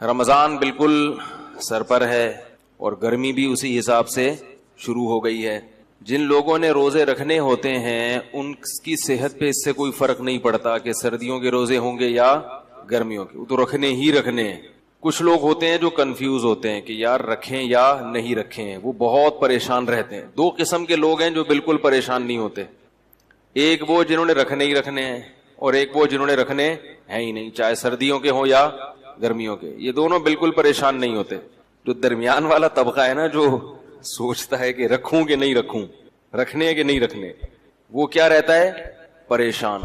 رمضان بالکل سر پر ہے اور گرمی بھی اسی حساب سے شروع ہو گئی ہے. جن لوگوں نے روزے رکھنے ہوتے ہیں ان کی صحت پہ اس سے کوئی فرق نہیں پڑتا کہ سردیوں کے روزے ہوں گے یا گرمیوں کے, وہ تو رکھنے ہی رکھنے ہیں. کچھ لوگ ہوتے ہیں جو کنفیوز ہوتے ہیں کہ یار رکھیں یا نہیں رکھیں, وہ بہت پریشان رہتے ہیں. دو قسم کے لوگ ہیں جو بالکل پریشان نہیں ہوتے, ایک وہ جنہوں نے رکھنے ہی رکھنے ہیں اور ایک وہ جنہوں نے رکھنے ہیں ہی نہیں, چاہے سردیوں کے ہوں یا گرمیوں کے. یہ دونوں بالکل پریشان نہیں ہوتے. جو درمیان والا طبقہ ہے نا, جو سوچتا ہے کہ رکھوں کہ نہیں رکھوں, رکھنے کہ نہیں رکھنے, وہ کیا رہتا ہے, پریشان.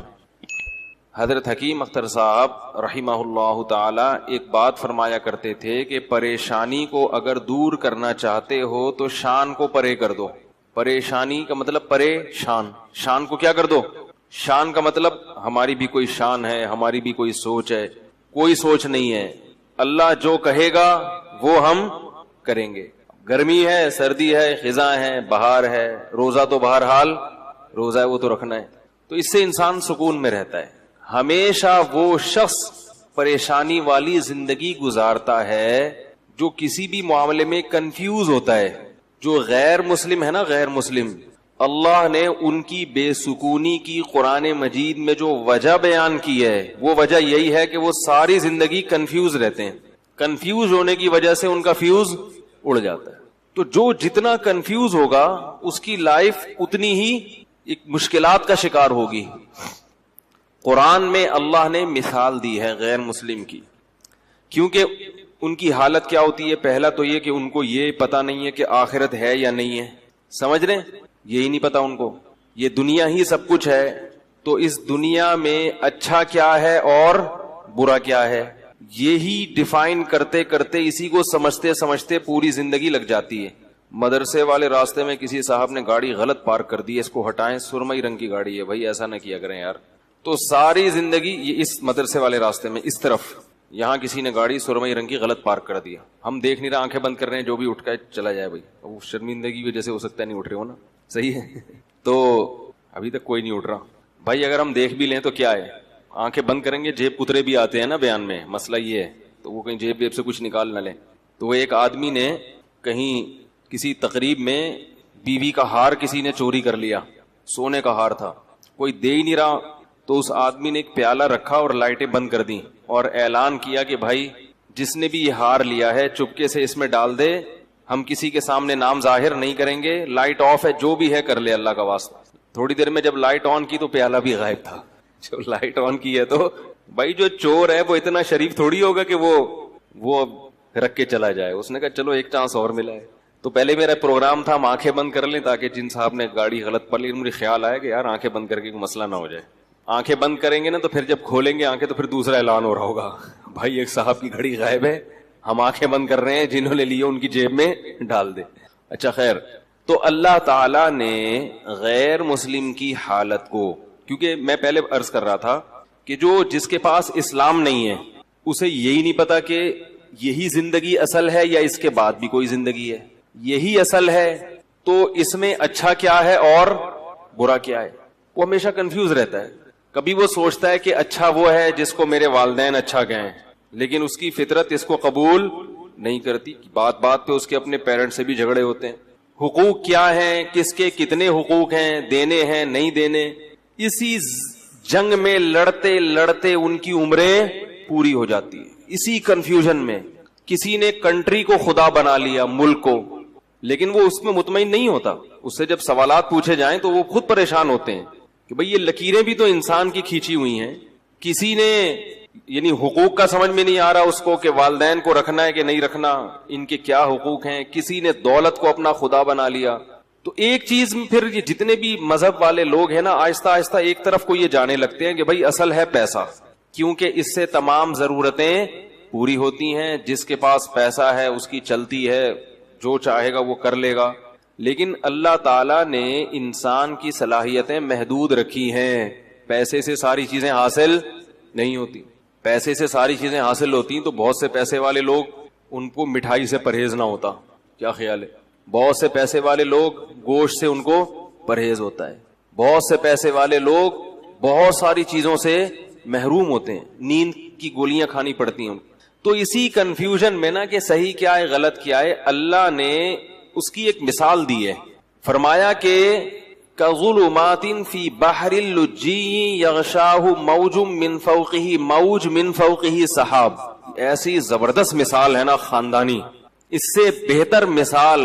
حضرت حکیم اختر صاحب رحمہ اللہ تعالی ایک بات فرمایا کرتے تھے کہ پریشانی کو اگر دور کرنا چاہتے ہو تو شان کو پرے کر دو. پریشانی کا مطلب پریشان, شان کو کیا کر دو, شان کا مطلب ہماری بھی کوئی شان ہے, ہماری بھی کوئی سوچ ہے. کوئی سوچ نہیں ہے, اللہ جو کہے گا وہ ہم کریں گے. گرمی ہے, سردی ہے, خزاں ہے, بہار ہے, روزہ تو بہرحال روزہ ہے, وہ تو رکھنا ہے. تو اس سے انسان سکون میں رہتا ہے. ہمیشہ وہ شخص پریشانی والی زندگی گزارتا ہے جو کسی بھی معاملے میں کنفیوز ہوتا ہے. جو غیر مسلم ہے نا, غیر مسلم, اللہ نے ان کی بے سکونی کی قرآن مجید میں جو وجہ بیان کی ہے, وہ وجہ یہی ہے کہ وہ ساری زندگی کنفیوز رہتے ہیں. کنفیوز ہونے کی وجہ سے ان کا فیوز اڑ جاتا ہے. تو جو جتنا کنفیوز ہوگا اس کی لائف اتنی ہی ایک مشکلات کا شکار ہوگی. قرآن میں اللہ نے مثال دی ہے غیر مسلم کی, کیونکہ ان کی حالت کیا ہوتی ہے. پہلا تو یہ کہ ان کو یہ پتہ نہیں ہے کہ آخرت ہے یا نہیں ہے, سمجھ رہے, یہی نہیں پتا ان کو. یہ دنیا ہی سب کچھ ہے, تو اس دنیا میں اچھا کیا ہے اور برا کیا ہے, یہی ڈیفائن کرتے کرتے اسی کو سمجھتے سمجھتے پوری زندگی لگ جاتی ہے. مدرسے والے راستے میں کسی صاحب نے گاڑی غلط پارک کر دی, اس کو ہٹائیں, سرمئی رنگ کی گاڑی ہے, بھائی ایسا نہ کیا کریں یار. تو ساری زندگی یہ اس مدرسے والے راستے میں اس طرف, یہاں کسی نے گاڑی سرمئی رنگ کی غلط پارک کر دیا, ہم دیکھ نہیں رہے, آنکھیں بند کر رہے ہیں, جو بھی اٹھ کے چلا جائے بھائی. وہ شرمندگی کی وجہ سے ہو سکتا ہے نہیں اٹھ رہے ہو نا, صحیح ہے. تو ابھی تک کوئی نہیں اٹھ رہا بھائی. اگر ہم دیکھ بھی لیں تو کیا ہے, آنکھیں بند کریں گے, جیب کترے بھی آتے ہیں نا بیان میں, مسئلہ یہ ہے. تو وہ کہیں جیب سے کچھ نکال نہ لیں. تو وہ ایک آدمی نے کہیں کسی تقریب میں بیوی کا ہار کسی نے چوری کر لیا, سونے کا ہار تھا, کوئی دے ہی نہیں رہا. تو اس آدمی نے ایک پیالہ رکھا اور لائٹیں بند کر دیں اور اعلان کیا کہ بھائی جس نے بھی یہ ہار لیا ہے چپکے سے اس میں ڈال دے, ہم کسی کے سامنے نام ظاہر نہیں کریں گے, لائٹ آف ہے, جو بھی ہے کر لے اللہ کا واسطہ. تھوڑی دیر میں جب لائٹ آن کی تو پیالہ بھی غائب تھا. جو لائٹ آن کی ہے تو بھائی جو چور ہے وہ اتنا شریف تھوڑی ہوگا کہ وہ رکھ کے چلا جائے. اس نے کہا چلو ایک چانس اور ملا ہے. تو پہلے میرا پروگرام تھا ہم آنکھیں بند کر لیں تاکہ جن صاحب نے گاڑی غلط پڑ لی, مجھے خیال آیا کہ یار آنکھیں بند کر کے کوئی مسئلہ نہ ہو جائے. آنکھیں بند کریں گے نا تو پھر جب کھولیں گے آنکھیں تو پھر دوسرا اعلان ہو رہا ہوگا, بھائی ایک صاحب کی گھڑی غائب ہے, ہم آنکھیں بند کر رہے ہیں, جنہوں نے لیے ان کی جیب میں ڈال دے. اچھا خیر, تو اللہ تعالی نے غیر مسلم کی حالت کو, کیونکہ میں پہلے عرض کر رہا تھا کہ جس کے پاس اسلام نہیں ہے اسے یہی نہیں پتا کہ یہی زندگی اصل ہے یا اس کے بعد بھی کوئی زندگی ہے. یہی اصل ہے تو اس میں اچھا کیا ہے اور برا کیا ہے, وہ ہمیشہ کنفیوز رہتا ہے. کبھی وہ سوچتا ہے کہ اچھا وہ ہے جس کو میرے والدین اچھا کہیں, لیکن اس کی فطرت اس کو قبول نہیں کرتی. بات بات پہ اس کے اپنے پیرنٹ سے بھی جھگڑے ہوتے ہیں. حقوق کیا ہیں, کس کے کتنے حقوق ہیں, دینے ہیں نہیں دینے, اسی جنگ میں لڑتے لڑتے ان کی عمریں پوری ہو جاتی ہے. اسی کنفیوژن میں کسی نے کنٹری کو خدا بنا لیا, ملک کو, لیکن وہ اس میں مطمئن نہیں ہوتا. اس سے جب سوالات پوچھے جائیں تو وہ خود پریشان ہوتے ہیں کہ بھئی یہ لکیریں بھی تو انسان کی کھینچی ہوئی ہیں. کسی نے یعنی حقوق کا سمجھ میں نہیں آ رہا اس کو کہ والدین کو رکھنا ہے کہ نہیں رکھنا, ان کے کیا حقوق ہیں. کسی نے دولت کو اپنا خدا بنا لیا. تو ایک چیز پھر یہ جتنے بھی مذہب والے لوگ ہیں نا, آہستہ آہستہ ایک طرف کو یہ جانے لگتے ہیں کہ بھئی اصل ہے پیسہ, کیونکہ اس سے تمام ضرورتیں پوری ہوتی ہیں. جس کے پاس پیسہ ہے اس کی چلتی ہے, جو چاہے گا وہ کر لے گا. لیکن اللہ تعالیٰ نے انسان کی صلاحیتیں محدود رکھی ہیں. پیسے سے ساری چیزیں حاصل نہیں ہوتی. پیسے سے ساری چیزیں حاصل ہوتی تو بہت سے پیسے والے لوگ, ان کو مٹھائی سے پرہیز نہ ہوتا. کیا خیال ہے؟ بہت سے پیسے والے لوگ گوشت سے ان کو پرہیز ہوتا ہے. بہت سے پیسے والے لوگ بہت ساری چیزوں سے محروم ہوتے ہیں, نیند کی گولیاں کھانی پڑتی ہیں. تو اسی کنفیوژن میں نا کہ صحیح کیا ہے غلط کیا ہے، اللہ نے اس کی ایک مثال دی ہے. فرمایا کہ کظلمات فی بحر اللجی یغشاہ موج من فوقہ موج من فوقہ سحاب. ایسی زبردست مثال ہے نا خاندانی، اس سے بہتر مثال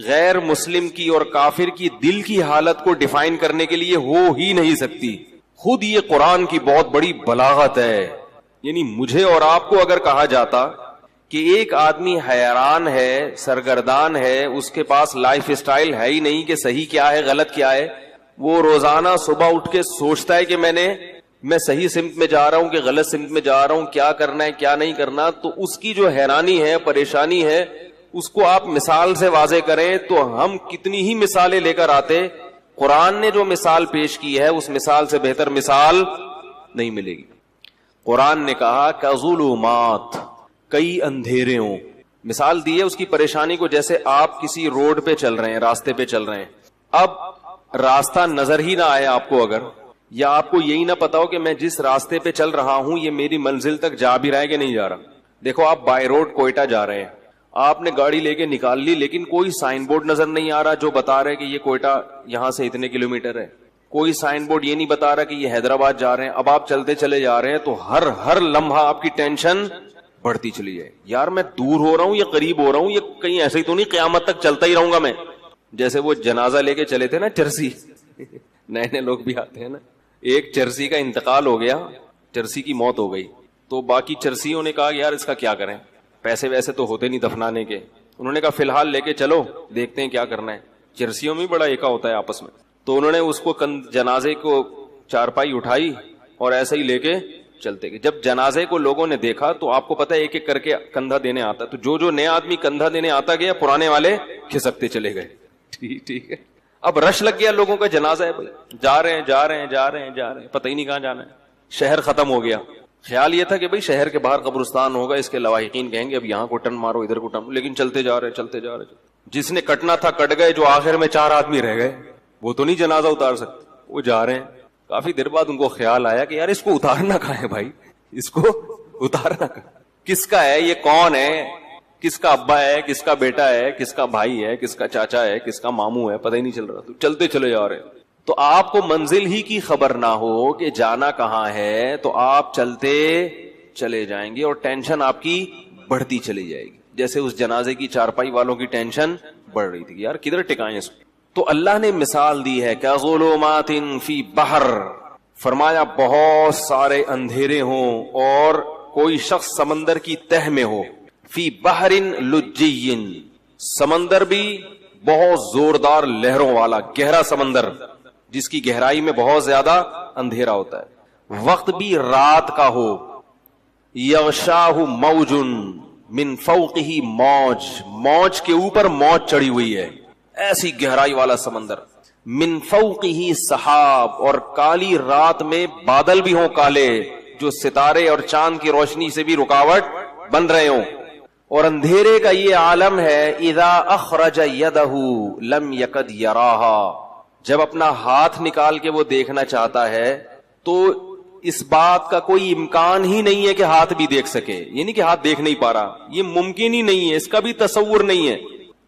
غیر مسلم کی اور کافر کی دل کی حالت کو ڈیفائن کرنے کے لیے ہو ہی نہیں سکتی. خود یہ قرآن کی بہت بڑی بلاغت ہے. یعنی مجھے اور آپ کو اگر کہا جاتا کہ ایک آدمی حیران ہے، سرگردان ہے، اس کے پاس لائف اسٹائل ہے ہی نہیں کہ صحیح کیا ہے غلط کیا ہے، وہ روزانہ صبح اٹھ کے سوچتا ہے کہ میں صحیح سمت میں جا رہا ہوں کہ غلط سمت میں جا رہا ہوں، کیا کرنا ہے کیا نہیں کرنا، تو اس کی جو حیرانی ہے، پریشانی ہے، اس کو آپ مثال سے واضح کریں تو ہم کتنی ہی مثالیں لے کر آتے. قرآن نے جو مثال پیش کی ہے اس مثال سے بہتر مثال نہیں ملے گی. قرآن نے کہا کظلمات، کئی اندھیرے ہوں. مثال دی ہے اس کی پریشانی کو، جیسے آپ کسی روڈ پہ چل رہے ہیں، راستے پہ چل رہے ہیں، اب راستہ نظر ہی نہ آئے آپ کو، اگر یا آپ کو یہی نہ پتا ہو کہ میں جس راستے پہ چل رہا ہوں یہ میری منزل تک جا بھی رہا ہے کہ نہیں جا رہا. دیکھو آپ بائی روڈ کوئٹہ جا رہے ہیں، آپ نے گاڑی لے کے نکال لی، لیکن کوئی سائن بورڈ نظر نہیں آ رہا جو بتا رہے کہ یہ کوئٹہ یہاں سے اتنے کلومیٹر ہے. کوئی سائن بورڈ یہ نہیں بتا رہا کہ یہ حیدرآباد جا رہے ہیں. اب آپ چلتے چلے جا رہے ہیں تو ہر لمحہ آپ کی ٹینشن بڑھتی چلی جائے. یار میں دور ہو رہا ہوں یا قریب ہو رہا ہوں، یہ کہیں ایسے ہی تو نہیں قیامت تک چلتا ہی رہوں گا میں. جیسے وہ جنازہ لے کے چلے تھے نا چرسی، نئے لوگ بھی آتے ہیں نا، ایک چرسی کا انتقال ہو گیا، چرسی کی موت ہو گئی، تو باقی چرسیوں نے کہا یار اس کا کیا کریں، پیسے ویسے تو ہوتے نہیں دفنانے کے. انہوں نے کہا فی الحال لے کے چلو دیکھتے ہیں کیا کرنا ہے. چرسیوں میں بڑا ایکا ہوتا ہے آپس میں. تو انہوں نے اس کو جنازے کو چارپائی اٹھائی اور ایسے ہی لے کے چلتے گئے. جب جنازے کو لوگوں نے دیکھا تو آپ کو پتا ہے ایک ایک کر کے کندھا دینے آتا، تو جو نیا آدمی کندھا دینے آتا گیا پرانے والے کھسکتے چلے گئے. ٹھیک ہے، اب رش لگ گیا لوگوں کا، جنازہ ہے بھائی، جا رہے ہیں پتہ ہی نہیں کہاں جانا ہے. شہر ختم ہو گیا. خیال یہ تھا کہ بھائی شہر کے باہر قبرستان ہوگا، اس کے لواحقین کہیں گے اب یہاں کو ٹرن مارو ادھر کو ٹرن، لیکن چلتے جا رہے. جس نے کٹنا تھا کٹ گئے، جو آخر میں 4 آدمی رہ گئے وہ تو نہیں جنازہ اتار سکتے، وہ جا رہے ہیں. کافی دیر بعد ان کو خیال آیا کہ یار اس کو اتارنا کہاں ہے بھائی، اس کو اتارنا کہاں، کس کا ہے یہ، کون ہے، کس کا ابا ہے، کس کا بیٹا ہے، کس کا بھائی ہے، کس کا چاچا ہے، کس کا ماموں ہے، پتہ ہی نہیں چل رہا. تو چلتے چلے جا رہے ہیں. تو آپ کو منزل ہی کی خبر نہ ہو کہ جانا کہاں ہے تو آپ چلتے چلے جائیں گے اور ٹینشن آپ کی بڑھتی چلی جائے گی. جیسے اس جنازے کی چارپائی والوں کی ٹینشن بڑھ رہی تھی، یار کدھر ٹکائیں اس کو. تو اللہ نے مثال دی ہے کہ ظلمات فی بحر، فرمایا بہت سارے اندھیرے ہوں اور کوئی شخص سمندر کی تہ میں ہو. فی بحر لجی، سمندر بھی بہت زوردار لہروں والا گہرا سمندر جس کی گہرائی میں بہت زیادہ اندھیرا ہوتا ہے. وقت بھی رات کا ہو. یغشاہ موج من فوقہ موج، موج کے اوپر موج چڑھی ہوئی ہے، ایسی گہرائی والا سمندر. من فوقہ سحاب، اور کالی رات میں بادل بھی ہوں کالے جو ستارے اور چاند کی روشنی سے بھی رکاوٹ بن رہے ہوں. اور اندھیرے کا یہ عالم ہے اذا اخرج یدہ لم یکد یراہا، جب اپنا ہاتھ نکال کے وہ دیکھنا چاہتا ہے تو اس بات کا کوئی امکان ہی نہیں ہے کہ ہاتھ بھی دیکھ سکے. یعنی کہ ہاتھ دیکھ نہیں پا رہا، یہ ممکن ہی نہیں ہے، اس کا بھی تصور نہیں ہے.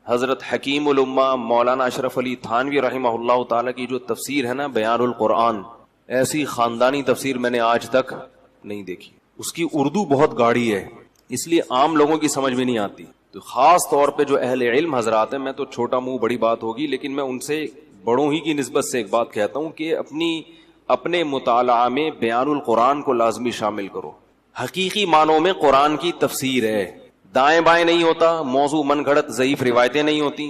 حضرت حکیم الامہ مولانا اشرف علی تھانوی رحمہ اللہ تعالی کی جو تفسیر ہے نا بیان القرآن، ایسی خاندانی تفسیر میں نے آج تک نہیں دیکھی. اس کی اردو بہت گاڑی ہے، اس لیے عام لوگوں کی سمجھ میں نہیں آتی. تو خاص طور پہ جو اہل علم حضرات ہیں، میں تو چھوٹا منہ بڑی بات ہوگی لیکن میں ان سے بڑوں ہی کی نسبت سے ایک بات کہتا ہوں کہ اپنے مطالعہ میں بیان القرآن کو لازمی شامل کرو. حقیقی معنوں میں قرآن کی تفسیر ہے، دائیں بائیں نہیں ہوتا، موضوع من گھڑت ضعیف روایتیں نہیں ہوتی،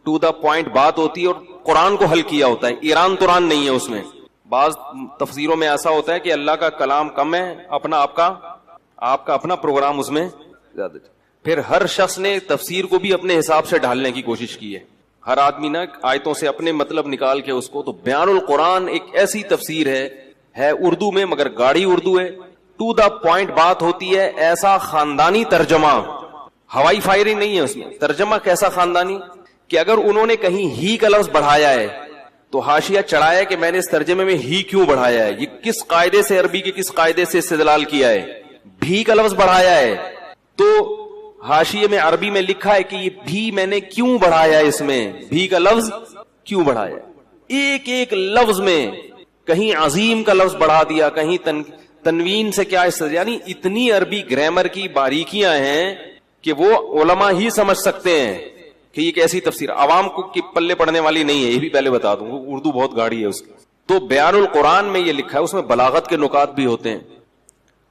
ٹو دا پوائنٹ بات ہوتی ہے اور قرآن کو حل کیا ہوتا ہے. ایران تران نہیں ہے اس میں. بعض تفسیروں میں ایسا ہوتا ہے کہ اللہ کا کلام کم ہے، آپ کا اپنا پروگرام اس میں زیادہ. پھر ہر شخص نے تفسیر کو بھی اپنے حساب سے ڈھالنے کی کوشش کی ہے، ہر آدمی نا آیتوں سے اپنے مطلب نکال کے اس کو. تو بیان القرآن ایک ایسی تفسیر ہے اردو میں مگر گاڑی اردو ہے، ٹو دا پوائنٹ بات ہوتی ہے. ایسا خاندانی ترجمہ، ہوائی فائرنگ نہیں ہے اس میں. ترجمہ کیسا خاندانی کہ اگر انہوں نے کہیں ہی کا لفظ بڑھایا ہے تو حاشیہ چڑھایا کہ میں نے اس ترجمے میں ہی کیوں بڑھایا ہے، یہ کس قاعدے سے، عربی کے کس قاعدے سے استدلال کیا ہے. بھی کا لفظ بڑھایا ہے تو حاشیے میں عربی میں لکھا ہے کہ یہ بھی میں نے کیوں بڑھایا, اس میں بھی کا لفظ کیوں بڑھایا, ایک ایک لفظ میں کہیں عظیم کا لفظ بڑھا دیا, کہیں تنوین سے کیا یعنی اتنی عربی گرامر کی باریکیاں ہیں کہ وہ علماء ہی سمجھ سکتے ہیں کہ یہ کیسی تفسیر, عوام کو کی پلے پڑنے والی نہیں ہے, یہ بھی پہلے بتا دوں, اردو بہت گاڑی ہے اس کی. تو بیان القرآن میں یہ لکھا ہے, اس میں بلاغت کے نکات بھی ہوتے ہیں.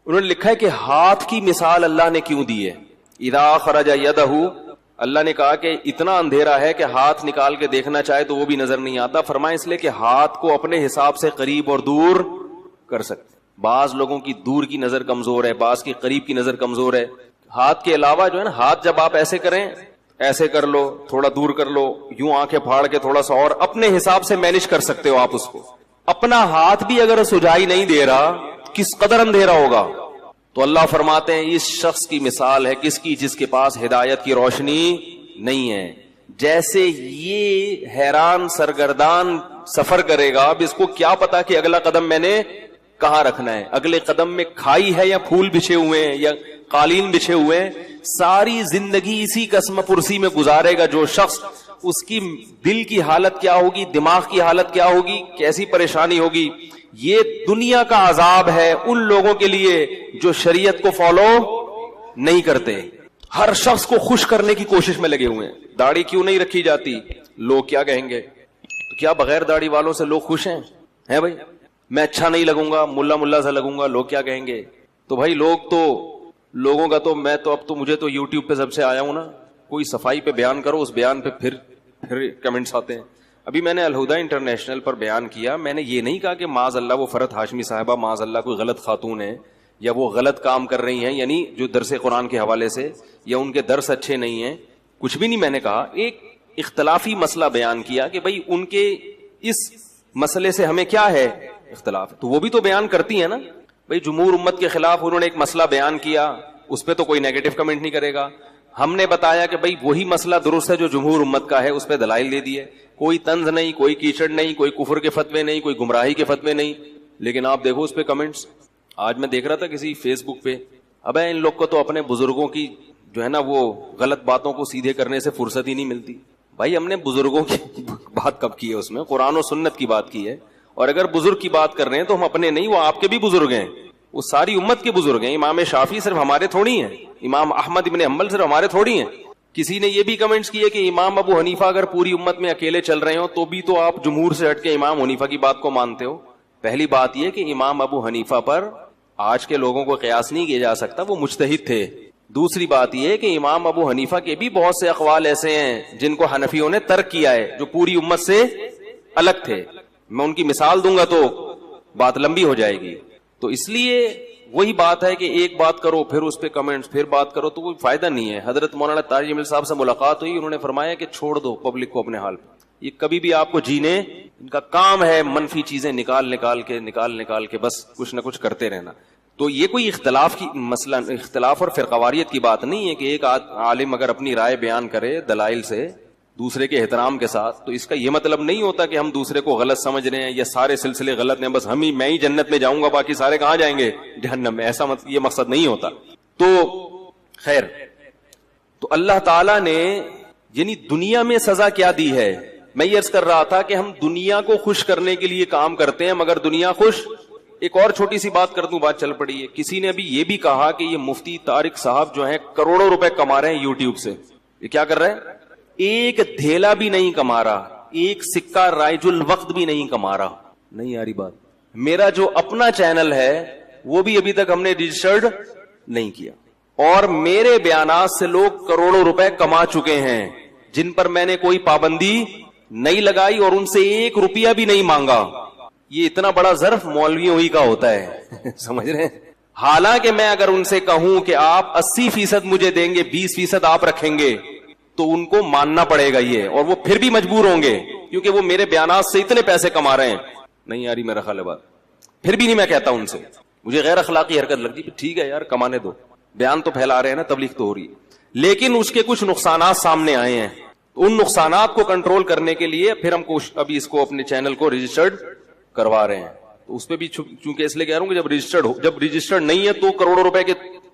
انہوں نے لکھا ہے کہ ہاتھ کی مثال اللہ نے کیوں دی ہے, اذا خرج یدہ, اللہ نے کہا کہ اتنا اندھیرا ہے کہ ہاتھ نکال کے دیکھنا چاہے تو وہ بھی نظر نہیں آتا. فرمایا اس لیے کہ ہاتھ کو اپنے حساب سے قریب اور دور کر سکتے. بعض لوگوں کی دور کی نظر کمزور ہے, بعض کی قریب کی نظر کمزور ہے. ہاتھ کے علاوہ جو ہے نا, ہاتھ جب آپ ایسے کریں, ایسے کر لو, تھوڑا دور کر لو, یوں آنکھیں پھاڑ کے تھوڑا سا, اور اپنے حساب سے مینج کر سکتے ہو آپ اس کو. اپنا ہاتھ بھی اگر سجائی نہیں دے رہا, کس قدر اندھیرا ہوگا. تو اللہ فرماتے ہیں اس شخص کی مثال ہے کس کی, جس کے پاس ہدایت کی روشنی نہیں ہے. جیسے یہ حیران سرگردان سفر کرے گا, اب اس کو کیا پتا کہ اگلا قدم میں نے کہاں رکھنا ہے, اگلے قدم میں کھائی ہے یا پھول بچھے ہوئے ہیں یا قالین بچھے ہوئے ہیں. ساری زندگی اسی قسم پرسی میں گزارے گا جو شخص, اس کی دل کی حالت کیا ہوگی, دماغ کی حالت کیا ہوگی, کیسی پریشانی ہوگی. یہ دنیا کا عذاب ہے ان لوگوں کے لیے جو شریعت کو فالو نہیں کرتے. ہر شخص کو خوش کرنے کی کوشش میں لگے ہوئے ہیں. داڑھی کیوں نہیں رکھی جاتی, لوگ کیا کہیں گے. تو کیا بغیر داڑھی والوں سے لوگ خوش ہیں بھائی, میں اچھا نہیں لگوں گا, ملا سے لگوں گا, لوگ کیا کہیں گے. تو بھائی لوگوں کا تو میں تو اب تو مجھے تو یوٹیوب پہ سب سے آیا ہوں نا, کوئی صفائی پہ بیان کرو, اس بیان پہ پھر کمنٹس آتے ہیں. ابھی میں نے الہدیٰ انٹرنیشنل پر بیان کیا, میں نے یہ نہیں کہا کہ معاذ اللہ وہ فرحت ہاشمی صاحبہ معاذ اللہ کوئی غلط خاتون ہے یا وہ غلط کام کر رہی ہیں, یعنی جو درس قرآن کے حوالے سے, یا ان کے درس اچھے نہیں ہیں, کچھ بھی نہیں. میں نے کہا ایک اختلافی مسئلہ بیان کیا کہ بھئی ان کے اس مسئلے سے ہمیں کیا ہے اختلاف, تو وہ بھی تو بیان کرتی ہیں نا. بھئی جمہور امت کے خلاف انہوں نے ایک مسئلہ بیان کیا, اس پہ تو کوئی نیگیٹو کمنٹ نہیں کرے گا. ہم نے بتایا کہ بھئی وہی مسئلہ درست ہے جو جمہور امت کا ہے, اس پہ دلائل دے دیے. کوئی طنز نہیں, کوئی کیچڑ نہیں, کوئی کفر کے فتوے نہیں, کوئی گمراہی کے فتوے نہیں. لیکن آپ دیکھو اس پہ کمنٹس. آج میں دیکھ رہا تھا کسی فیس بک پہ, ابے ان لوگ کو تو اپنے بزرگوں کی جو ہے نا وہ غلط باتوں کو سیدھے کرنے سے فرصت ہی نہیں ملتی. بھائی ہم نے بزرگوں کی بات کب کی ہے, اس میں قرآن و سنت کی بات کی ہے. اور اگر بزرگ کی بات کر رہے ہیں تو ہم اپنے نہیں, وہ آپ کے بھی بزرگ ہیں, وہ ساری امت کے بزرگ ہیں. امام شافعی صرف ہمارے تھوڑی ہیں, امام احمد ابن حنبل صرف ہمارے تھوڑی ہیں. کسی نے یہ بھی کمنٹس کیے کہ امام ابو حنیفہ اگر پوری امت میں اکیلے چل رہے ہو تو بھی تو آپ جمہور سے ہٹ کے امام حنیفہ کی بات کو مانتے ہو. پہلی بات یہ کہ امام ابو حنیفہ پر آج کے لوگوں کو قیاس نہیں کیا جا سکتا, وہ مجتہد تھے. دوسری بات یہ کہ امام ابو حنیفہ کے بھی بہت سے اقوال ایسے ہیں جن کو حنفیوں نے ترک کیا ہے, جو پوری امت سے الگ تھے. میں ان کی مثال دوں گا تو بات لمبی ہو جائے گی. تو اس لیے وہی بات ہے کہ ایک بات کرو پھر اس پہ کمنٹس, پھر بات کرو, تو کوئی فائدہ نہیں ہے. حضرت مولانا طاہر جمیل صاحب سے ملاقات ہوئی, انہوں نے فرمایا کہ چھوڑ دو پبلک کو اپنے حال پہ, یہ کبھی بھی آپ کو جینے, ان کا کام ہے منفی چیزیں نکال کے بس کچھ نہ کچھ کرتے رہنا. تو یہ کوئی اختلاف کی مسئلہ, اختلاف اور فرقواریت کی بات نہیں ہے کہ ایک عالم اگر اپنی رائے بیان کرے دلائل سے دوسرے کے احترام کے ساتھ, تو اس کا یہ مطلب نہیں ہوتا کہ ہم دوسرے کو غلط سمجھ رہے ہیں یا سارے سلسلے غلط ہیں, بس میں ہی جنت میں جاؤں گا باقی سارے کہاں جائیں گے, جہنم میں. ایسا یہ مقصد نہیں ہوتا. تو خیر, تو اللہ تعالیٰ نے یعنی دنیا میں سزا کیا دی ہے. میں یہ عرض کر رہا تھا کہ ہم دنیا کو خوش کرنے کے لیے کام کرتے ہیں مگر دنیا خوش. ایک اور چھوٹی سی بات کر دوں, بات چل پڑی ہے. کسی نے ابھی یہ بھی کہا کہ یہ مفتی طارق صاحب جو ہیں کروڑوں روپے کما رہے ہیں یوٹیوب سے. یہ کیا کر رہے ہیں, ایک دھیلا بھی نہیں کما رہا, ایک سکہ رائج الوقت بھی نہیں کما رہا. نہیں آ رہی بات. میرا جو اپنا چینل ہے وہ بھی ابھی تک ہم نے رجسٹرڈ نہیں کیا, اور میرے بیانات سے لوگ کروڑوں روپے کما چکے ہیں جن پر میں نے کوئی پابندی نہیں لگائی اور ان سے 1 روپیہ بھی نہیں مانگا. یہ اتنا بڑا ظرف مولویوں ہی کا ہوتا ہے سمجھ رہے ہیں. حالانکہ میں اگر ان سے کہوں کہ آپ 80% مجھے دیں گے, 20% آپ رکھیں گے, تو ان کو ماننا پڑے گا یہ, اور وہ پھر بھی مجبور ہوں گے کیونکہ وہ میرے بیانات سے اتنے پیسے کما رہے ہیں. نہیں آ رہی میرا خیال ہے بات. پھر بھی نہیں میں کہتا ان سے, مجھے غیر اخلاقی حرکت لگتی. ٹھیک ہے یار, کمانے دو, بیان تو پھیلا رہے ہیں نا, تبلیغ تو ہو رہی ہے, لیکن اس کے کچھ نقصانات سامنے آئے ہیں. ان نقصانات کو کنٹرول کرنے کے لیے پھر ہم ابھی اس کو اپنے چینل کو رجسٹرڈ کروا رہے ہیں. تو اس پہ بھی چونکہ اس لیے کہہ رہا ہوں کہ جب رجسٹرڈ نہیں ہے تو کروڑوں روپے کے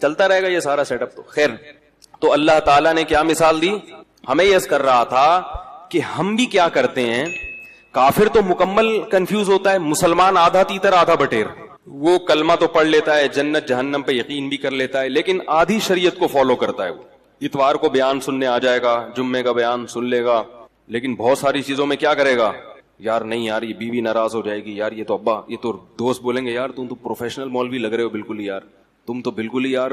چلتا رہے گا یہ سارا سیٹ اپ. تو خیر, تو اللہ تعالیٰ نے کیا مثال دی, ہمیں یس کر رہا تھا کہ ہم بھی کیا کرتے ہیں. کافر تو مکمل کنفیوز ہوتا ہے, مسلمان آدھا تیتر آدھا بٹیر. وہ کلمہ تو پڑھ لیتا ہے, جنت جہنم پہ یقین بھی کر لیتا ہے, لیکن آدھی شریعت کو فالو کرتا ہے. وہ اتوار کو بیان سننے آ جائے گا, جمعے کا بیان سن لے گا, لیکن بہت ساری چیزوں میں کیا کرے گا, یار نہیں یار یہ بیوی ناراض ہو جائے گی, یار یہ تو ابا, یہ تو دوست بولیں گے یار تم تو پروفیشنل مولوی لگ رہے ہو بالکل ہی, یار تم تو بالکل ہی یار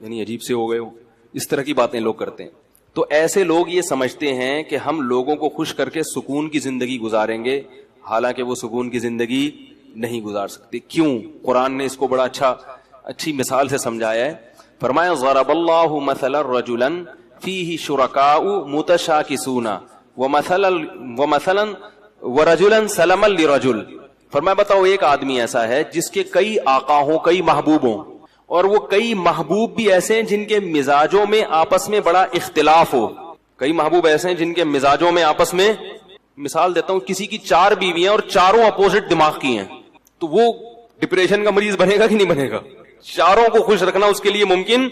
یعنی عجیب سے ہو گئے ہو. اس طرح کی باتیں لوگ کرتے ہیں. تو ایسے لوگ یہ سمجھتے ہیں کہ ہم لوگوں کو خوش کر کے سکون کی زندگی گزاریں گے, حالانکہ وہ سکون کی زندگی نہیں گزار سکتے. کیوں؟ قرآن نے اس کو بڑا اچھی مثال سے سمجھایا ہے. فرمایا ضرب اللہ مثلا رجلا فیہ شرکاء متشاکسون ومثلا ورجلا سلما لرجل. فرمایا بتاؤ ایک آدمی ایسا ہے جس کے کئی آقا ہوں, کئی محبوب ہوں, اور وہ کئی محبوب بھی ایسے ہیں جن کے مزاجوں میں آپس میں بڑا اختلاف ہو. کئی محبوب ایسے ہیں جن کے مزاجوں میں آپس میں, مثال دیتا ہوں, کسی کی 4 بیویاں اور چاروں اپوزٹ دماغ کی ہیں, تو وہ ڈپریشن کا مریض بنے گا کہ نہیں بنے گا؟ چاروں کو خوش رکھنا اس کے لیے ممکن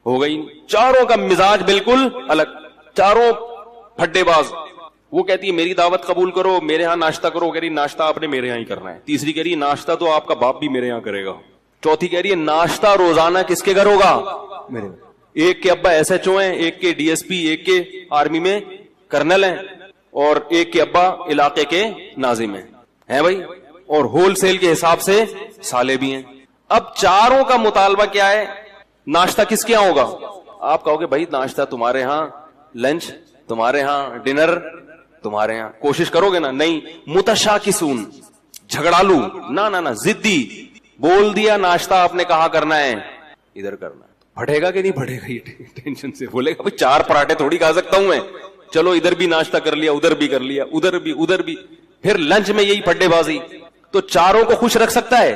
ہوگا ہی نہیں. چاروں کا مزاج بالکل الگ, چاروں پھڈے باز. وہ کہتی ہے میری دعوت قبول کرو, میرے ہاں ناشتہ کرو, کہہ رہی ناشتہ آپ نے میرے یہاں ہی کرنا ہے. تیسری کہہ رہی ناشتہ تو آپ کا باپ بھی میرے یہاں کرے گا. چوتھی کہہ رہی ہے ناشتہ روزانہ کس کے گھر ہوگا, میرے. ایک کے ابا ایس ایچ او ہیں, ایک کے ڈی ایس پی, ایک کے آرمی میں کرنل ہیں, اور ایک کے ابا علاقے کے ناظم ہیں بھائی, اور ہول سیل کے حساب سے سالے بھی ہیں. اب چاروں کا مطالبہ کیا ہے, ناشتہ کس کے یہاں ہوگا؟ آپ کہو گے بھائی ناشتہ تمہارے ہاں, لنچ تمہارے ہاں, ڈنر تمہارے ہاں. کوشش کرو گے نا؟ نہیں. متشاکسون, جھگڑالو, نہ ضدی. بول دیا ناشتہ آپ نے کہاں کرنا ہے, ادھر کرنا ہے. پھٹے گا کہ نہیں پھٹے گا؟ یہ ٹینشن سے بولے گا بھائی 4 پراٹھے تھوڑی کھا سکتا ہوں میں, چلو ادھر بھی ناشتہ کر لیا, ادھر بھی کر لیا, ادھر بھی, پھر لنچ میں یہی پھڈے بازی. تو چاروں کو خوش رکھ سکتا ہے؟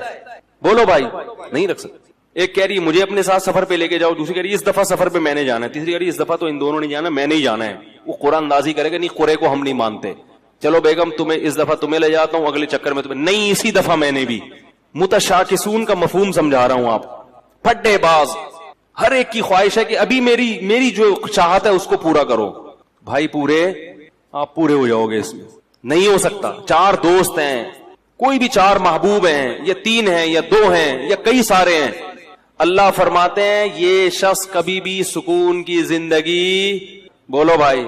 بولو بھائی, نہیں رکھ سکتا. ایک کہہ رہی ہے مجھے اپنے ساتھ سفر پہ لے کے جاؤ, دوسری کہہ رہی ہے اس دفعہ سفر پہ میں نے جانا ہے, تیسری کہہ رہی ہے اس دفعہ تو ان دونوں نے جانا, میں نہیں جانا ہے. وہ قرآن اندازی کرے گا نہیں, قرے کو ہم نہیں مانتے, چلو بیگم تمہیں اس دفعہ تمہیں لے جاتا ہوں, اگلے چکر میں تمہیں نہیں, اسی دفعہ میں نے بھی. متشاکسون کا مفہوم سمجھا رہا ہوں آپ. پھڈے باز, ہر ایک کی خواہش ہے کہ ابھی میری جو چاہت ہے اس کو پورا کرو. بھائی آپ پورے ہو جاؤ گے, اس میں نہیں ہو سکتا. 4 دوست ہیں, کوئی بھی 4 محبوب ہیں, یا 3 ہیں, یا 2 ہیں, یا کئی سارے ہیں. اللہ فرماتے ہیں یہ شخص کبھی بھی سکون کی زندگی, بولو بھائی.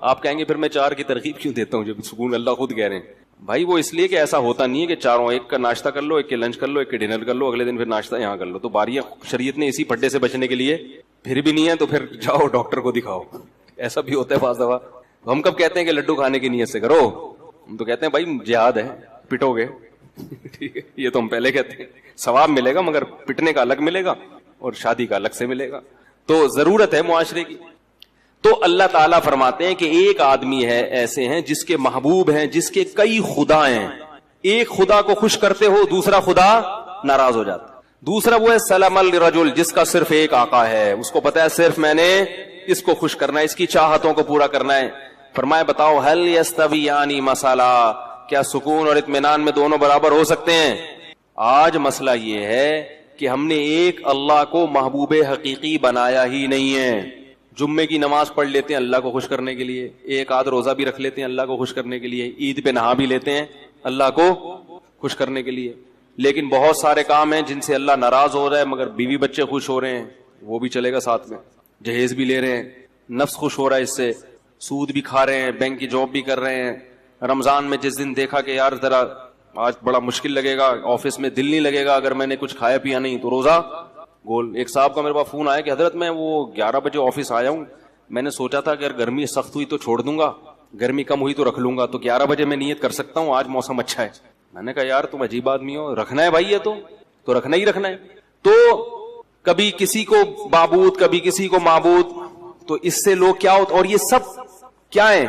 آپ کہیں گے پھر میں 4 کی ترغیب کیوں دیتا ہوں جب سکون اللہ خود کہہ رہے ہیں. بھائی وہ اس لیے کہ ایسا ہوتا نہیں ہے کہ چاروں, ایک کا ناشتہ کر لو, ایک کے لنچ کر لو, ایک کے ڈنر کر لو, اگلے دن پھر ناشتہ یہاں کر لو. تو باریاں شریعت نے اسی پھڈے سے بچنے کے لیے, پھر بھی نہیں ہے تو پھر جاؤ ڈاکٹر کو دکھاؤ. ایسا بھی ہوتا ہے بعض دفعہ. ہم کب کہتے ہیں کہ لڈو کھانے کی نیت سے کرو, ہم تو کہتے ہیں بھائی جہاد ہے, پٹو گے, ٹھیک ہے, یہ تو ہم پہلے کہتے ہیں. ثواب ملے گا مگر پٹنے کا الگ ملے گا اور شادی کا الگ سے ملے گا. تو ضرورت ہے معاشرے کی. تو اللہ تعالیٰ فرماتے ہیں کہ ایک آدمی ہے ایسے ہیں جس کے محبوب ہیں, جس کے کئی خدا ہیں. ایک خدا کو خوش کرتے ہو, دوسرا خدا ناراض ہو جاتا. دوسرا وہ ہے سلام الرجل, جس کا صرف ایک آقا ہے, اس کو پتا ہے صرف میں نے اس کو خوش کرنا ہے, اس کی چاہتوں کو پورا کرنا ہے. فرمایا بتاؤ هل یستویان مثلا, کیا سکون اور اطمینان میں دونوں برابر ہو سکتے ہیں؟ آج مسئلہ یہ ہے کہ ہم نے ایک اللہ کو محبوب حقیقی بنایا ہی نہیں ہے. جمعے کی نماز پڑھ لیتے ہیں اللہ کو خوش کرنے کے لیے, ایک آدھ روزہ بھی رکھ لیتے ہیں اللہ کو خوش کرنے کے لیے, عید پہ نہا بھی لیتے ہیں اللہ کو خوش کرنے کے لیے, لیکن بہت سارے کام ہیں جن سے اللہ ناراض ہو رہا ہے مگر بیوی بچے خوش ہو رہے ہیں, وہ بھی چلے گا ساتھ میں. جہیز بھی لے رہے ہیں, نفس خوش ہو رہا ہے اس سے, سود بھی کھا رہے ہیں, بینک کی جاب بھی کر رہے ہیں. رمضان میں جس دن دیکھا کہ یار ذرا آج بڑا مشکل لگے گا, آفس میں دل نہیں لگے گا اگر میں نے کچھ کھایا پیا نہیں, تو روزہ گول. ایک صاحب کا میرے پاس فون آیا کہ حضرت میں وہ 11 بجے آفس آیا ہوں, میں نے سوچا تھا کہ اگر گرمی سخت ہوئی تو چھوڑ دوں گا, گرمی کم ہوئی تو رکھ لوں گا, تو 11 بجے میں نیت کر سکتا ہوں, آج موسم اچھا ہے. میں نے کہا یار تم عجیب آدمی ہو, رکھنا ہے بھائی یہ تو رکھنا ہی رکھنا ہے. تو کبھی کسی کو معبود کبھی کسی کو معبود, تو اس سے لوگ کیا ہوتا, اور یہ سب کیا ہیں,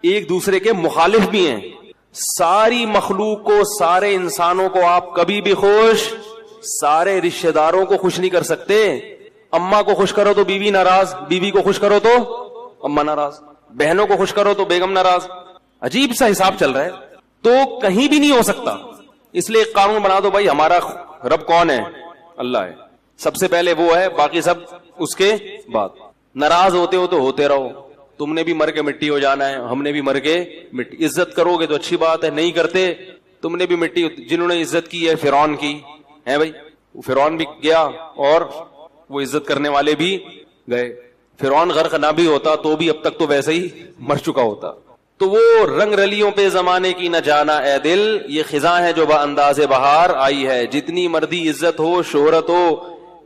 ایک دوسرے کے مخالف بھی ہیں. ساری مخلوق کو, سارے انسانوں کو آپ کبھی بھی خوش, سارے رشتہ داروں کو خوش نہیں کر سکتے. اماں کو خوش کرو تو بیوی ناراض, بیوی کو خوش کرو تو اماں ناراض, بہنوں کو خوش کرو تو بیگم ناراض. عجیب سا حساب چل رہا ہے. تو کہیں بھی نہیں ہو سکتا. اس لیے ایک قانون بنا دو بھائی, ہمارا رب کون ہے؟ اللہ ہے. سب سے پہلے وہ ہے, باقی سب اس کے بعد. ناراض ہوتے ہو تو ہوتے رہو, تم نے بھی مر کے مٹی ہو جانا ہے, ہم نے بھی مر کے مٹی. عزت کرو گے تو اچھی بات ہے, نہیں کرتے تم نے بھی مٹی. جنہوں نے عزت کی ہے فرعون کی ہے بھائی, فرعون بھی گیا اور وہ عزت کرنے والے بھی گئے. فرعون غرق نہ بھی ہوتا تو بھی اب تک تو ویسے ہی مر چکا ہوتا. تو وہ رنگ رلیوں پہ زمانے کی نہ جانا اے دل, یہ خزاں ہے جو بانداز بہار آئی ہے. جتنی مردی عزت ہو شہرت ہو,